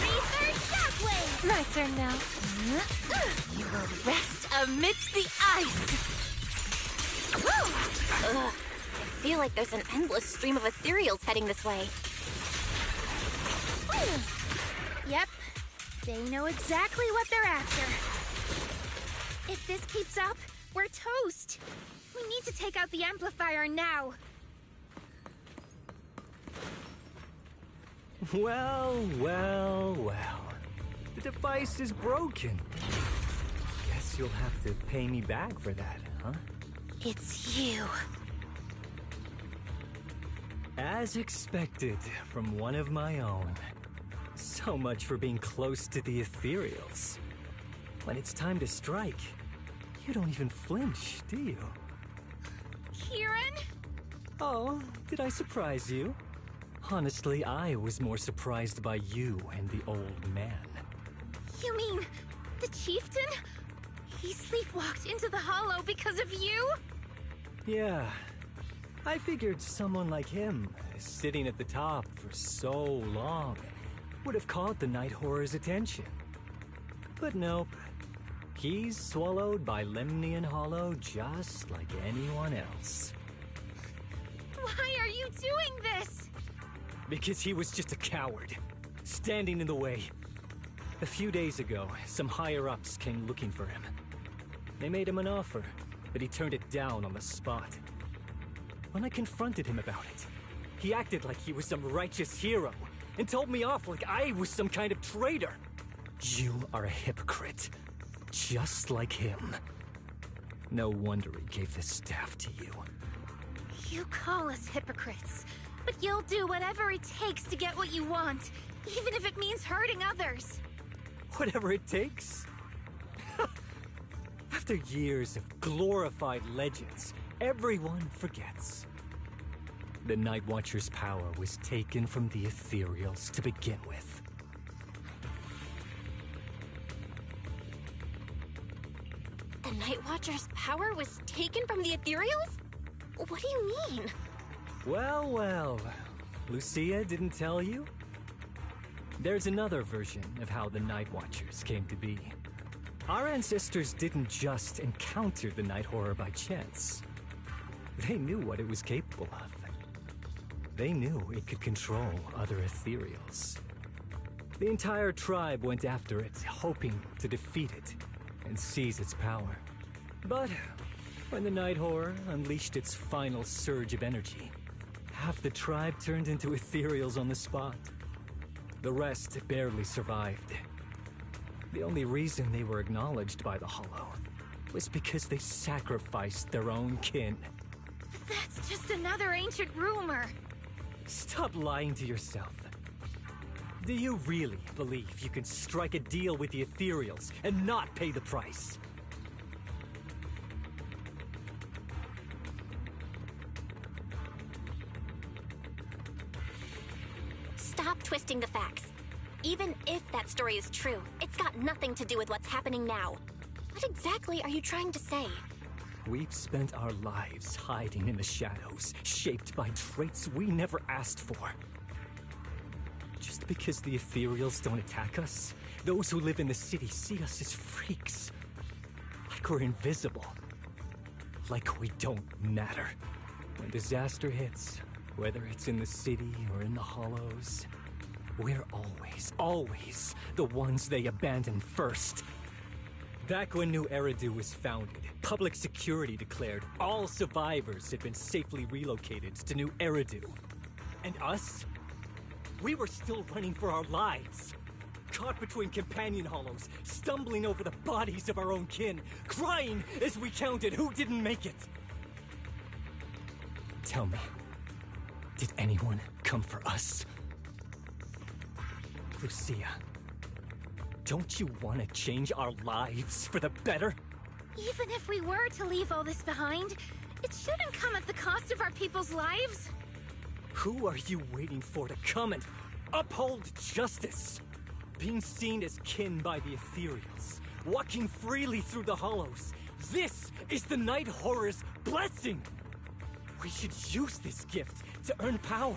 Research shockwave! My turn now. You will rest amidst the ice. feel like there's an endless stream of ethereals heading this way. Yep, they know exactly what they're after. If this keeps up, we're toast. We need to take out the amplifier now. Well, well, well. The device is broken. Guess you'll have to pay me back for that, huh? It's you. As expected from one of my own. So much for being close to the ethereals. When it's time to strike, you don't even flinch, do you? Kieran? Oh, did I surprise you? Honestly, I was more surprised by you and the old man. You mean the chieftain? He sleepwalked into the hollow because of you? Yeah. I figured someone like him, sitting at the top for so long, would have caught the Night Horror's attention. But nope. He's swallowed by Lemnian Hollow just like anyone else. Why are you doing this? Because he was just a coward, standing in the way. A few days ago, some higher-ups came looking for him. They made him an offer, but he turned it down on the spot. When I confronted him about it, he acted like he was some righteous hero and told me off like I was some kind of traitor. You are a hypocrite, just like him. No wonder he gave the staff to you. You call us hypocrites, but you'll do whatever it takes to get what you want, even if it means hurting others. Whatever it takes. After years of glorified legends, everyone forgets. The Night Watcher's power was taken from the ethereals to begin with. The Night Watcher's power was taken from the ethereals? What do you mean? Well, well. Lucia didn't tell you? There's another version of how the Night Watchers came to be. Our ancestors didn't just encounter the Night Horror by chance. They knew what it was capable of. They knew it could control other ethereals. The entire tribe went after it, hoping to defeat it and seize its power. But when the Night Horror unleashed its final surge of energy, half the tribe turned into ethereals on the spot. The rest barely survived. The only reason they were acknowledged by the Hollow was because they sacrificed their own kin. That's just another ancient rumor. Stop lying to yourself. Do you really believe you can strike a deal with the ethereals and not pay the price? Stop twisting the facts. Even if that story is true, it's got nothing to do with what's happening now. What exactly are you trying to say? We've spent our lives hiding in the shadows, shaped by traits we never asked for. Just because the ethereals don't attack us, those who live in the city see us as freaks. Like we're invisible. Like we don't matter. When disaster hits, whether it's in the city or in the hollows, we're always the ones they abandon first. Back when New Eridu was founded, public security declared all survivors had been safely relocated to New Eridu. And us? We were still running for our lives. Caught between companion hollows, stumbling over the bodies of our own kin, crying as we counted who didn't make it. Tell me, did anyone come for us? Lucia, don't you want to change our lives for the better? Even if we were to leave all this behind, it shouldn't come at the cost of our people's lives. Who are you waiting for to come and uphold justice? Being seen as kin by the ethereals, walking freely through the hollows. This is the Night Horror's blessing! We should use this gift to earn power,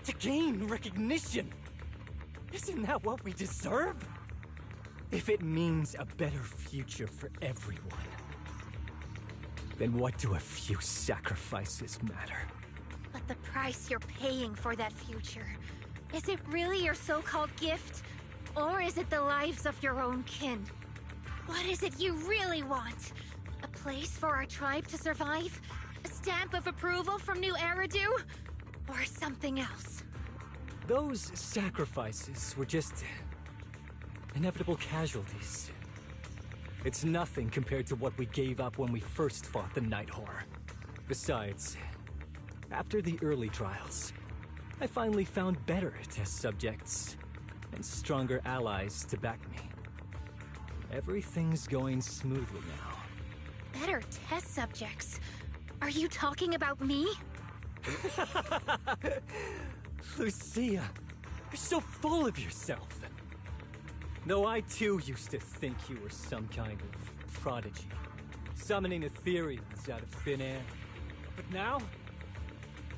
to gain recognition. Isn't that what we deserve? If it means a better future for everyone, then what do a few sacrifices matter? the price you're paying for that future. Is it really your so-called gift? Or is it the lives of your own kin? What is it you really want? A place for our tribe to survive? A stamp of approval from New Eridu? Or something else? Those sacrifices were just inevitable casualties. It's nothing compared to what we gave up when we first fought the Night Horror. Besides, after the early trials, I finally found better test subjects and stronger allies to back me. Everything's going smoothly now. Better test subjects? Are you talking about me? Lucia, you're so full of yourself. Though I too used to think you were some kind of prodigy, summoning Ethereals out of thin air. But now,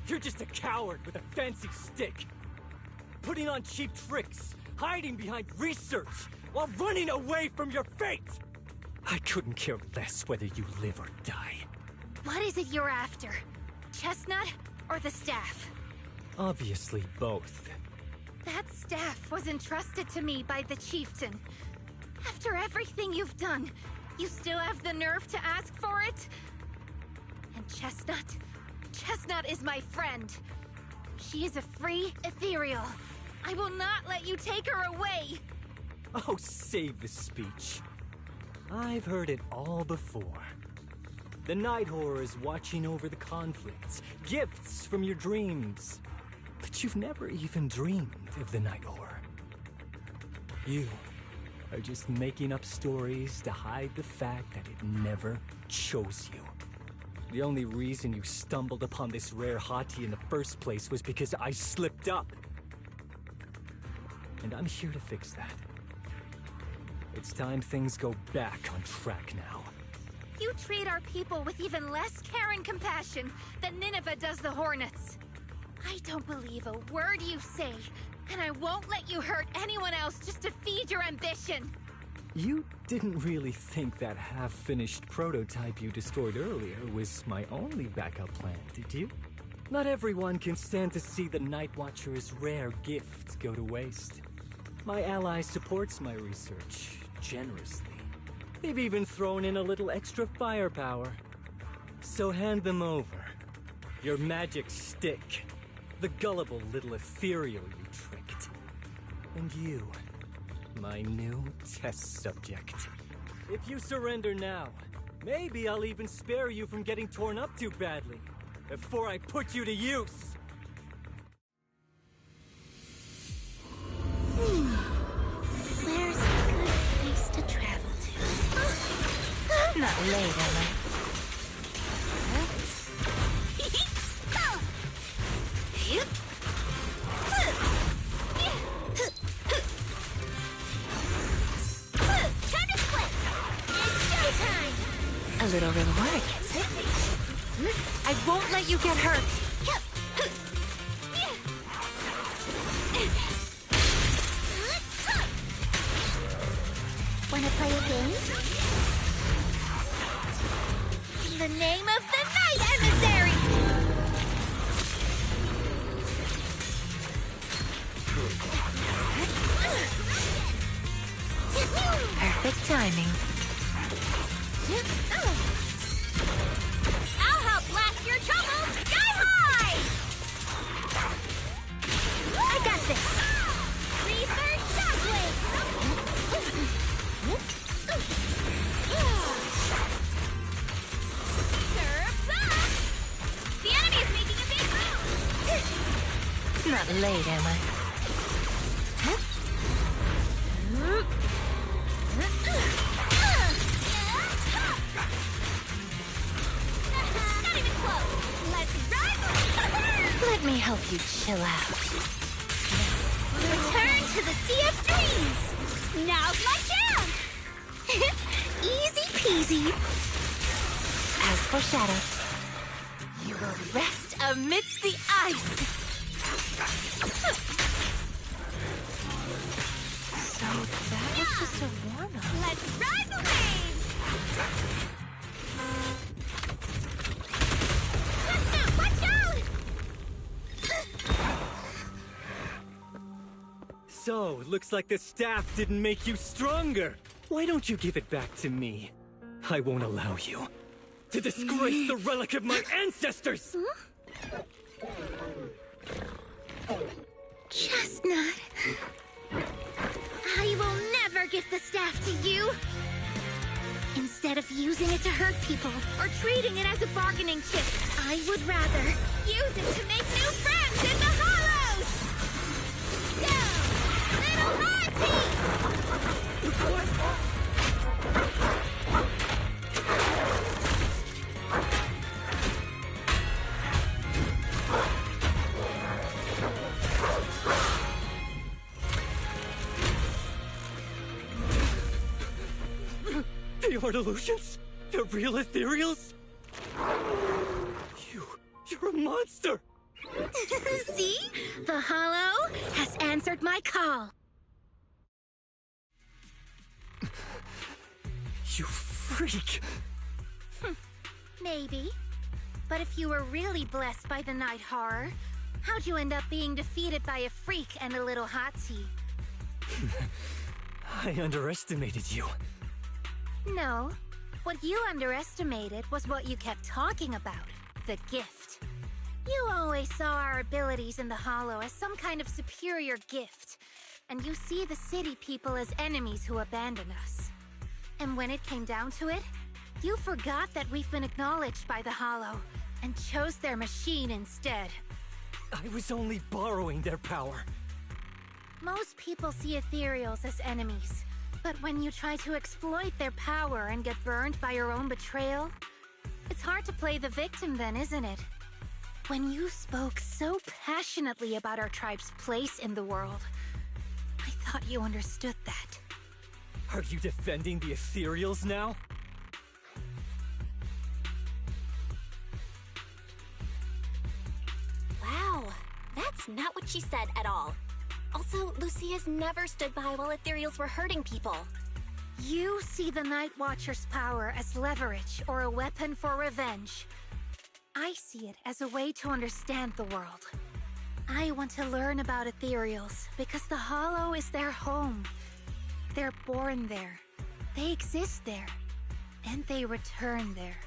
you're just a coward with a fancy stick, putting on cheap tricks, hiding behind research, while running away from your fate! I couldn't care less whether you live or die. What is it you're after? Chestnut or the staff? Obviously both. That staff was entrusted to me by the chieftain. After everything you've done, you still have the nerve to ask for it? And Chestnut? Chestnut is my friend. She is a free ethereal. I will not let you take her away! Oh, save the speech. I've heard it all before. The Night Horror is watching over the conflicts, gifts from your dreams. But you've never even dreamed of the Night Horror. You are just making up stories to hide the fact that it never chose you. The only reason you stumbled upon this rare hottie in the first place was because I slipped up. And I'm here to fix that. It's time things go back on track now. You treat our people with even less care and compassion than Nineveh does the Hornets. I don't believe a word you say, and I won't let you hurt anyone else just to feed your ambition. You didn't really think that half-finished prototype you destroyed earlier was my only backup plan, did you? Not everyone can stand to see the Night Watcher's rare gift go to waste. My ally supports my research generously. They've even thrown in a little extra firepower. So hand them over. Your magic stick. The gullible little ethereal you tricked. And you, my new test subject. If you surrender now, maybe I'll even spare you from getting torn up too badly before I put you to use. Where's a good place to travel to? Not late, am I? A little reward. I won't let you get hurt. Wanna play a game? In the name of the Night Emissary! Perfect timing. I'll help blast your troubles sky high! I got this! Research shockwave! Surf's up! The enemy is making a big move! Not late, am I? Not even close! Let's run! Let me help you chill out. Return to the Sea of Dreams! Now's my chance! Easy peasy. As for Shadow, you will rest amidst the ice. So that was just a warm-up. Let's ride the wave! Watch out! So, looks like the staff didn't make you stronger. Why don't you give it back to me? I won't allow you to disgrace the relic of my ancestors! Chestnut. I will never give the staff to you. Instead of using it to hurt people or treating it as a bargaining chip, I would rather use it to make new friends in the Hollows! Go, little Haunty! They are delusions? The real ethereals? You're a monster! See? The Hollow has answered my call. You freak! Maybe. But if you were really blessed by the night horror, how'd you end up being defeated by a freak and a little hot tea? I underestimated you. No. What you underestimated was what you kept talking about. The gift. You always saw our abilities in the Hollow as some kind of superior gift. And you see the city people as enemies who abandon us. And when it came down to it, you forgot that we've been acknowledged by the Hollow and chose their machine instead. I was only borrowing their power. Most people see ethereals as enemies. But when you try to exploit their power and get burned by your own betrayal, it's hard to play the victim then, isn't it? When you spoke so passionately about our tribe's place in the world, I thought you understood that. Are you defending the ethereals now? Wow, that's not what she said at all. Also, Lucia's never stood by while ethereals were hurting people. You see the Night Watcher's power as leverage or a weapon for revenge. I see it as a way to understand the world. I want to learn about ethereals because the Hollow is their home. They're born there. They exist there. And they return there.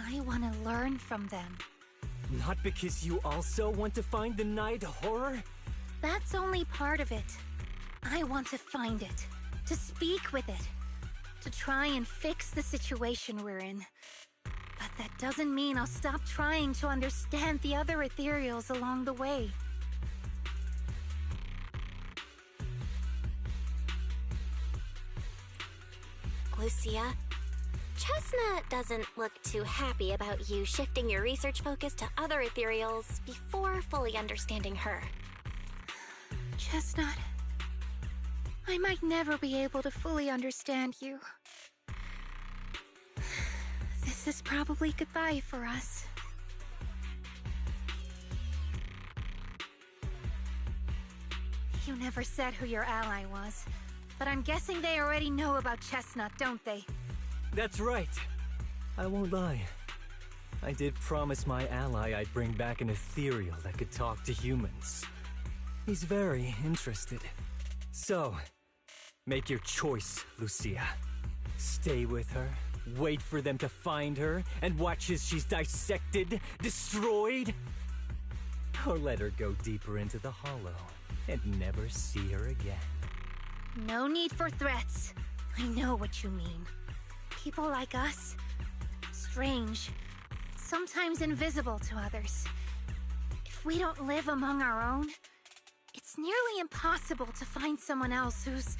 I want to learn from them. Not because you also want to find the night horror? That's only part of it. I want to find it, to speak with it, to try and fix the situation we're in. But that doesn't mean I'll stop trying to understand the other ethereals along the way. Lucia, Chestnut doesn't look too happy about you shifting your research focus to other ethereals before fully understanding her. Chestnut, I might never be able to fully understand you. This is probably goodbye for us. You never said who your ally was, but I'm guessing they already know about Chestnut, don't they? That's right. I won't lie. I did promise my ally I'd bring back an ethereal that could talk to humans. He's very interested. So, make your choice, Lucia. Stay with her, wait for them to find her, and watch as she's dissected, destroyed? Or let her go deeper into the Hollow and never see her again. No need for threats. I know what you mean. People like us, strange, sometimes invisible to others. If we don't live among our own, it's nearly impossible to find someone else who's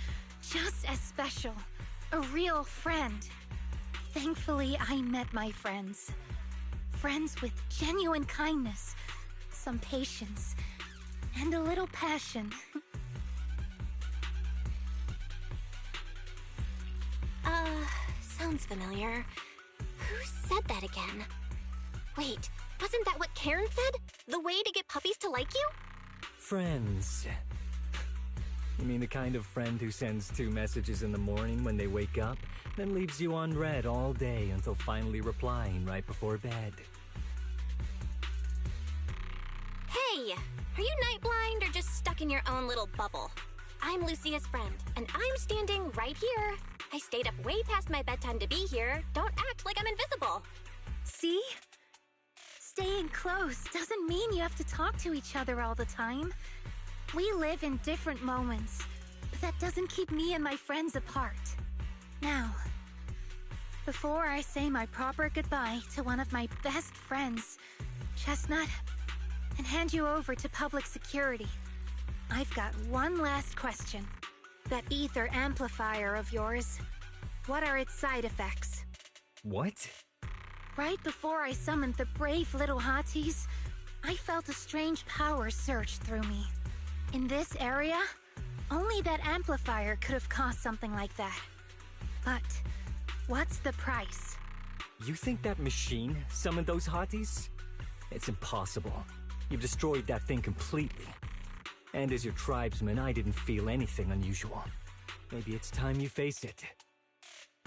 just as special, a real friend. Thankfully, I met my friends. Friends with genuine kindness, some patience, and a little passion. Sounds familiar. Who said that again? Wait, wasn't that what Karen said? The way to get puppies to like you? Friends. You mean the kind of friend who sends 2 messages in the morning when they wake up, then leaves you unread all day until finally replying right before bed? Hey, Are you night blind or just stuck in your own little bubble? I'm Lucia's friend, and I'm standing right here. I stayed up way past my bedtime to be here. Don't act like I'm invisible. See? Staying close doesn't mean you have to talk to each other all the time. We live in different moments, but that doesn't keep me and my friends apart. Now, before I say my proper goodbye to one of my best friends, Chestnut, and hand you over to public security, I've got one last question. That ether amplifier of yours, what are its side effects? What? Right before I summoned the brave little hotties, I felt a strange power surge through me. In this area, only that amplifier could have caused something like that. But what's the price? You think that machine summoned those hotties? It's impossible. You've destroyed that thing completely. And as your tribesman, I didn't feel anything unusual. Maybe it's time you face it.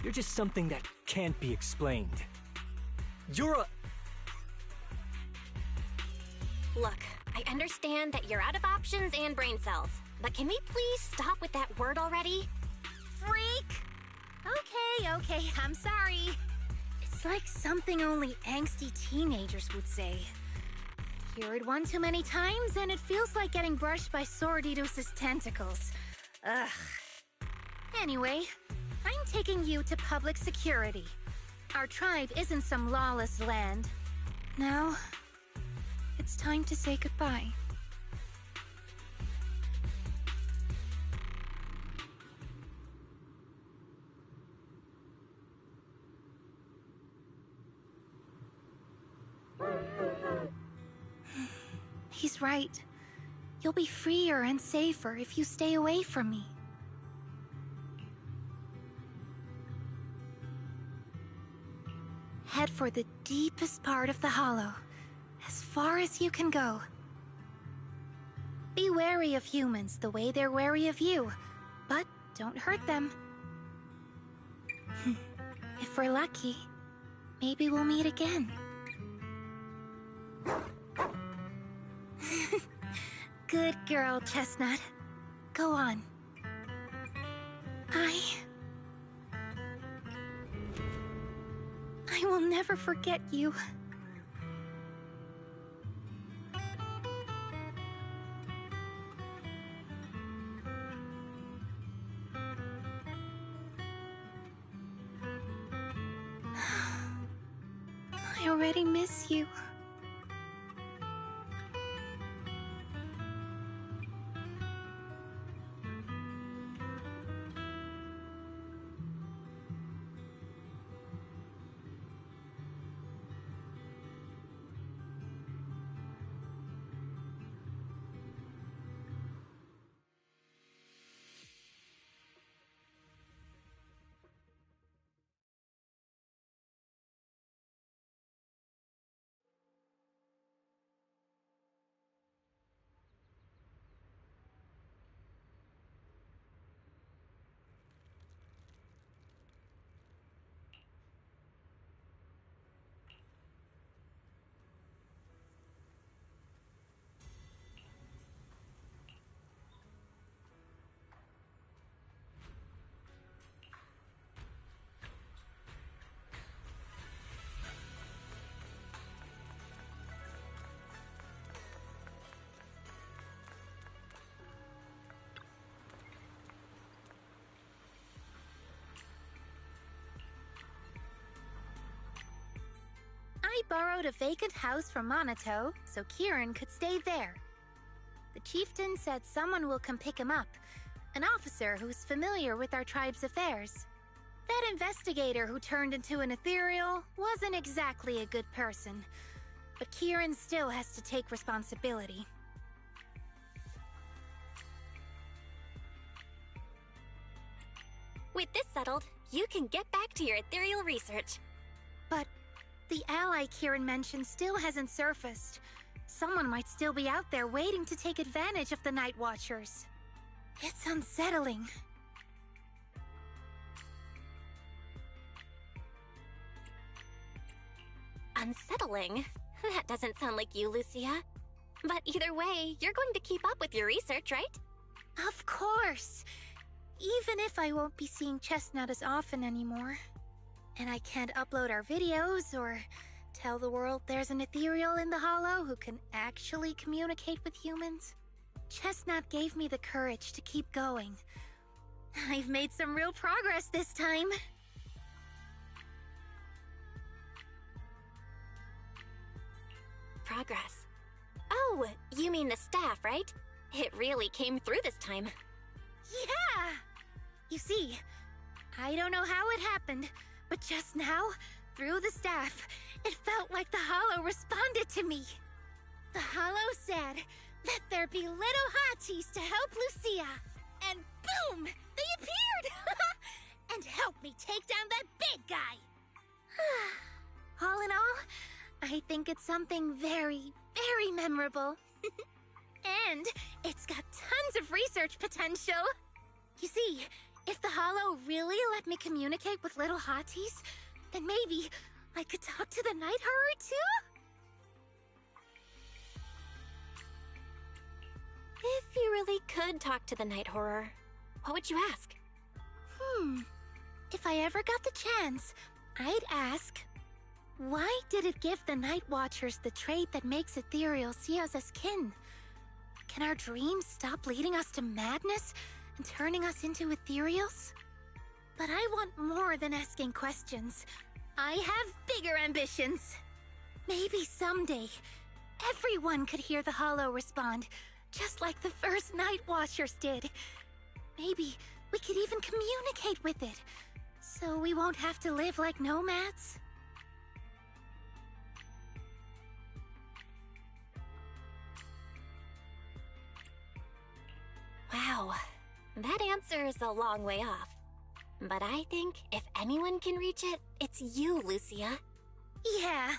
You're just something that can't be explained. You're a... Look, I understand that you're out of options and brain cells, but can we please stop with that word already? Freak! Okay, I'm sorry. It's like something only angsty teenagers would say. Hear it one too many times, and it feels like getting brushed by Sordidus's tentacles. Ugh. Anyway, I'm taking you to public security. Our tribe isn't some lawless land. Now, it's time to say goodbye. He's right. You'll be freer and safer if you stay away from me. Head for the deepest part of the hollow, as far as you can go. Be wary of humans the way they're wary of you, but don't hurt them. If we're lucky, maybe we'll meet again. Good girl, Chestnut. Go on. I will never forget you. I already miss you. I borrowed a vacant house from Monato so Kieran could stay there. The chieftain said someone will come pick him up, an officer who's familiar with our tribe's affairs. That investigator who turned into an ethereal wasn't exactly a good person, but Kieran still has to take responsibility. With this settled, you can get back to your ethereal research. But the ally Kieran mentioned still hasn't surfaced. Someone might still be out there waiting to take advantage of the Night Watchers. It's unsettling. Unsettling? That doesn't sound like you, Lucia. But either way, you're going to keep up with your research, right? Of course. Even if I won't be seeing Chestnut as often anymore. And I can't upload our videos or tell the world there's an ethereal in the Hollow who can actually communicate with humans. Chestnut gave me the courage to keep going. I've made some real progress this time. Progress. Oh, you mean the staff, right? It really came through this time. Yeah! You see, I don't know how it happened, but just now, through the staff, it felt like the Hollow responded to me. The Hollow said, "Let there be little hotties to help Lucia." And boom! They appeared! And helped me take down that big guy! All in all, I think it's something very, very memorable. And it's got tons of research potential. You see, if the Hollow really let me communicate with little hotties, then maybe I could talk to the Night Horror too? If you really could talk to the Night Horror, what would you ask? If I ever got the chance, I'd ask, why did it give the Night Watchers the trait that makes Ethereal see us as kin? Can our dreams stop leading us to madness and turning us into Ethereals? But I want more than asking questions. I have bigger ambitions. Maybe someday, everyone could hear the Hollow respond, just like the first Night Watchers did. Maybe we could even communicate with it, so we won't have to live like nomads. Wow, that answer is a long way off. But I think if anyone can reach it, it's you, Lucia. Yeah,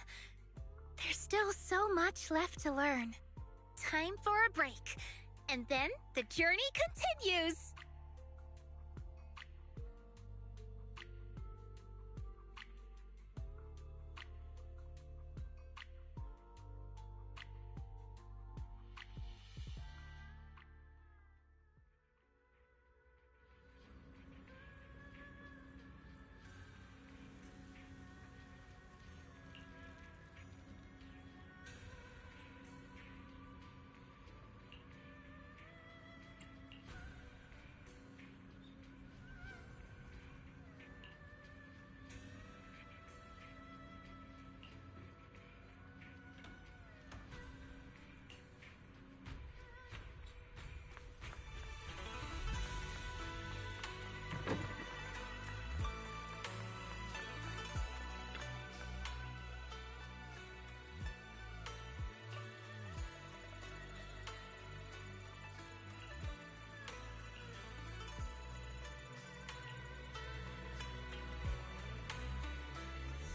there's still so much left to learn. Time for a break, and then the journey continues!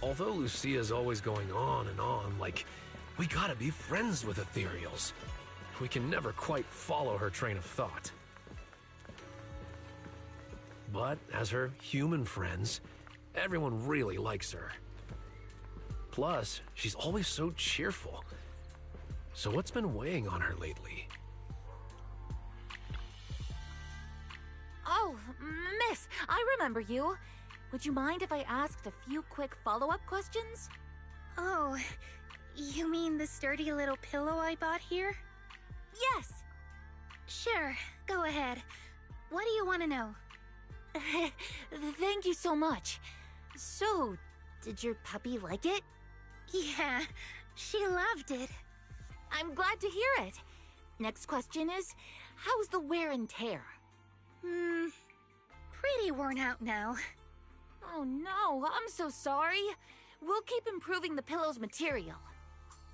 Although Lucia's always going on and on, like, we gotta be friends with Ethereals. We can never quite follow her train of thought. But as her human friends, everyone really likes her. Plus, she's always so cheerful. So what's been weighing on her lately? Oh, miss, I remember you. Would you mind if I asked a few quick follow-up questions? Oh, you mean the sturdy little pillow I bought here? Yes. Sure, go ahead. What do you want to know? Thank you so much. So, did your puppy like it? Yeah, she loved it. I'm glad to hear it. Next question is, how's the wear and tear? Pretty worn out now. Oh no, I'm so sorry. We'll keep improving the pillow's material.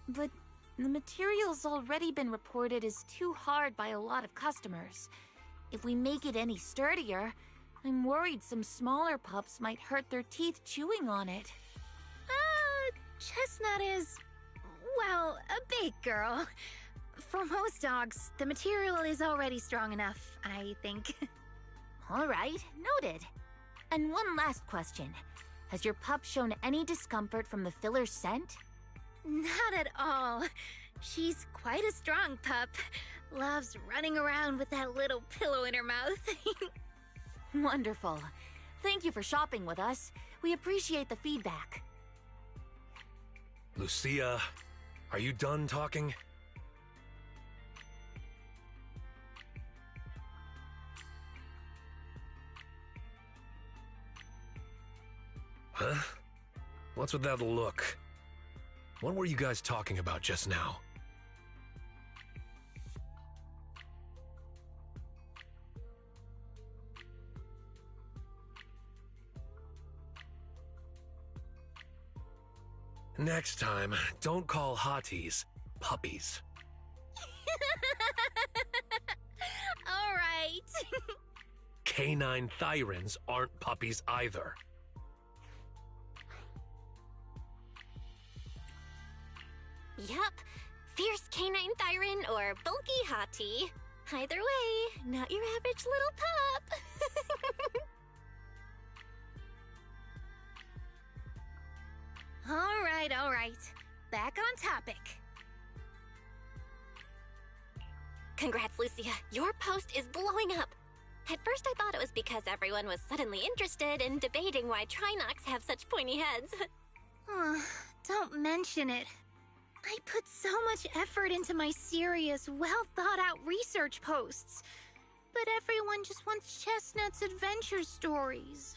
But the material's already been reported as too hard by a lot of customers. If we make it any sturdier, I'm worried some smaller pups might hurt their teeth chewing on it. Chestnut is, well, a big girl. For most dogs, the material is already strong enough, I think. All right, noted. And one last question. Has your pup shown any discomfort from the filler's scent? Not at all. She's quite a strong pup. Loves running around with that little pillow in her mouth. Wonderful. Thank you for shopping with us. We appreciate the feedback. Lucia, are you done talking? Huh? What's with that look? What were you guys talking about just now? Next time, don't call hotties puppies. All right. Canine thyrans aren't puppies either. Yup. Fierce canine thyran or bulky hottie. Either way, not your average little pup. All right. Back on topic. Congrats, Lucia. Your post is blowing up. At first I thought it was because everyone was suddenly interested in debating why Trinocs have such pointy heads. Don't mention it. I put so much effort into my serious, well-thought-out research posts. But everyone just wants Chestnut's adventure stories.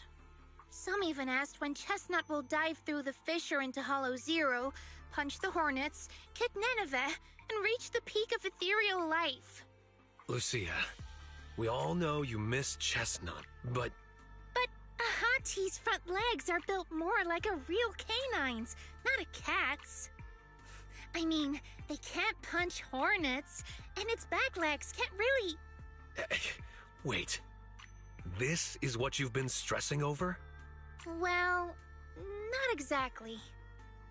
Some even asked when Chestnut will dive through the fissure into Hollow Zero, punch the Hornets, kick Nineveh, and reach the peak of ethereal life. Lucia, we all know you miss Chestnut, but... But a Hattie's front legs are built more like a real canine's, not a cat's. I mean, they can't punch Hornets, and its back legs can't really... Wait. This is what you've been stressing over? Well, not exactly.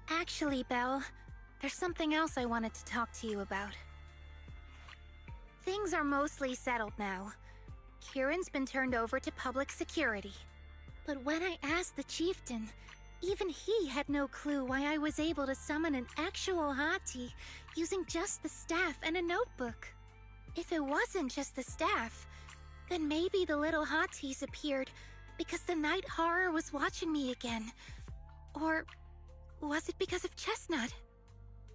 Actually, Belle, there's something else I wanted to talk to you about. Things are mostly settled now. Kieran's been turned over to public security. But when I asked the chieftain, even he had no clue why I was able to summon an actual Hati using just the staff and a notebook. If it wasn't just the staff, then maybe the little Hatis appeared because the night horror was watching me again. Or was it because of Chestnut?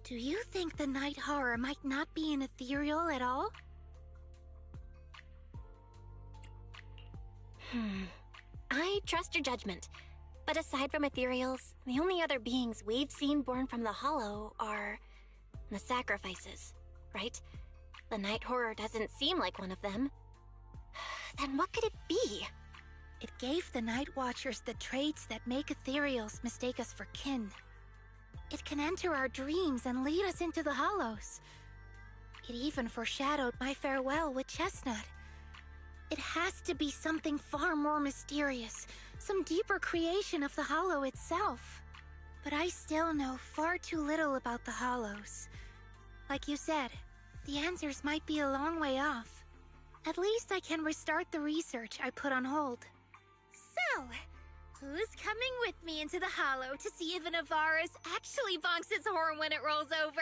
Do you think the night horror might not be an ethereal at all? I trust your judgment. But aside from ethereals, the only other beings we've seen born from the Hollow are... the sacrifices, right? The night horror doesn't seem like one of them. Then what could it be? It gave the Night Watchers the traits that make ethereals mistake us for kin. It can enter our dreams and lead us into the Hollows. It even foreshadowed my farewell with Chestnut. It has to be something far more mysterious, some deeper creation of the Hollow itself. But I still know far too little about the Hollows. Like you said, the answers might be a long way off. At least I can restart the research I put on hold. So, who's coming with me into the Hollow to see if an Avaris actually bonks its horn when it rolls over?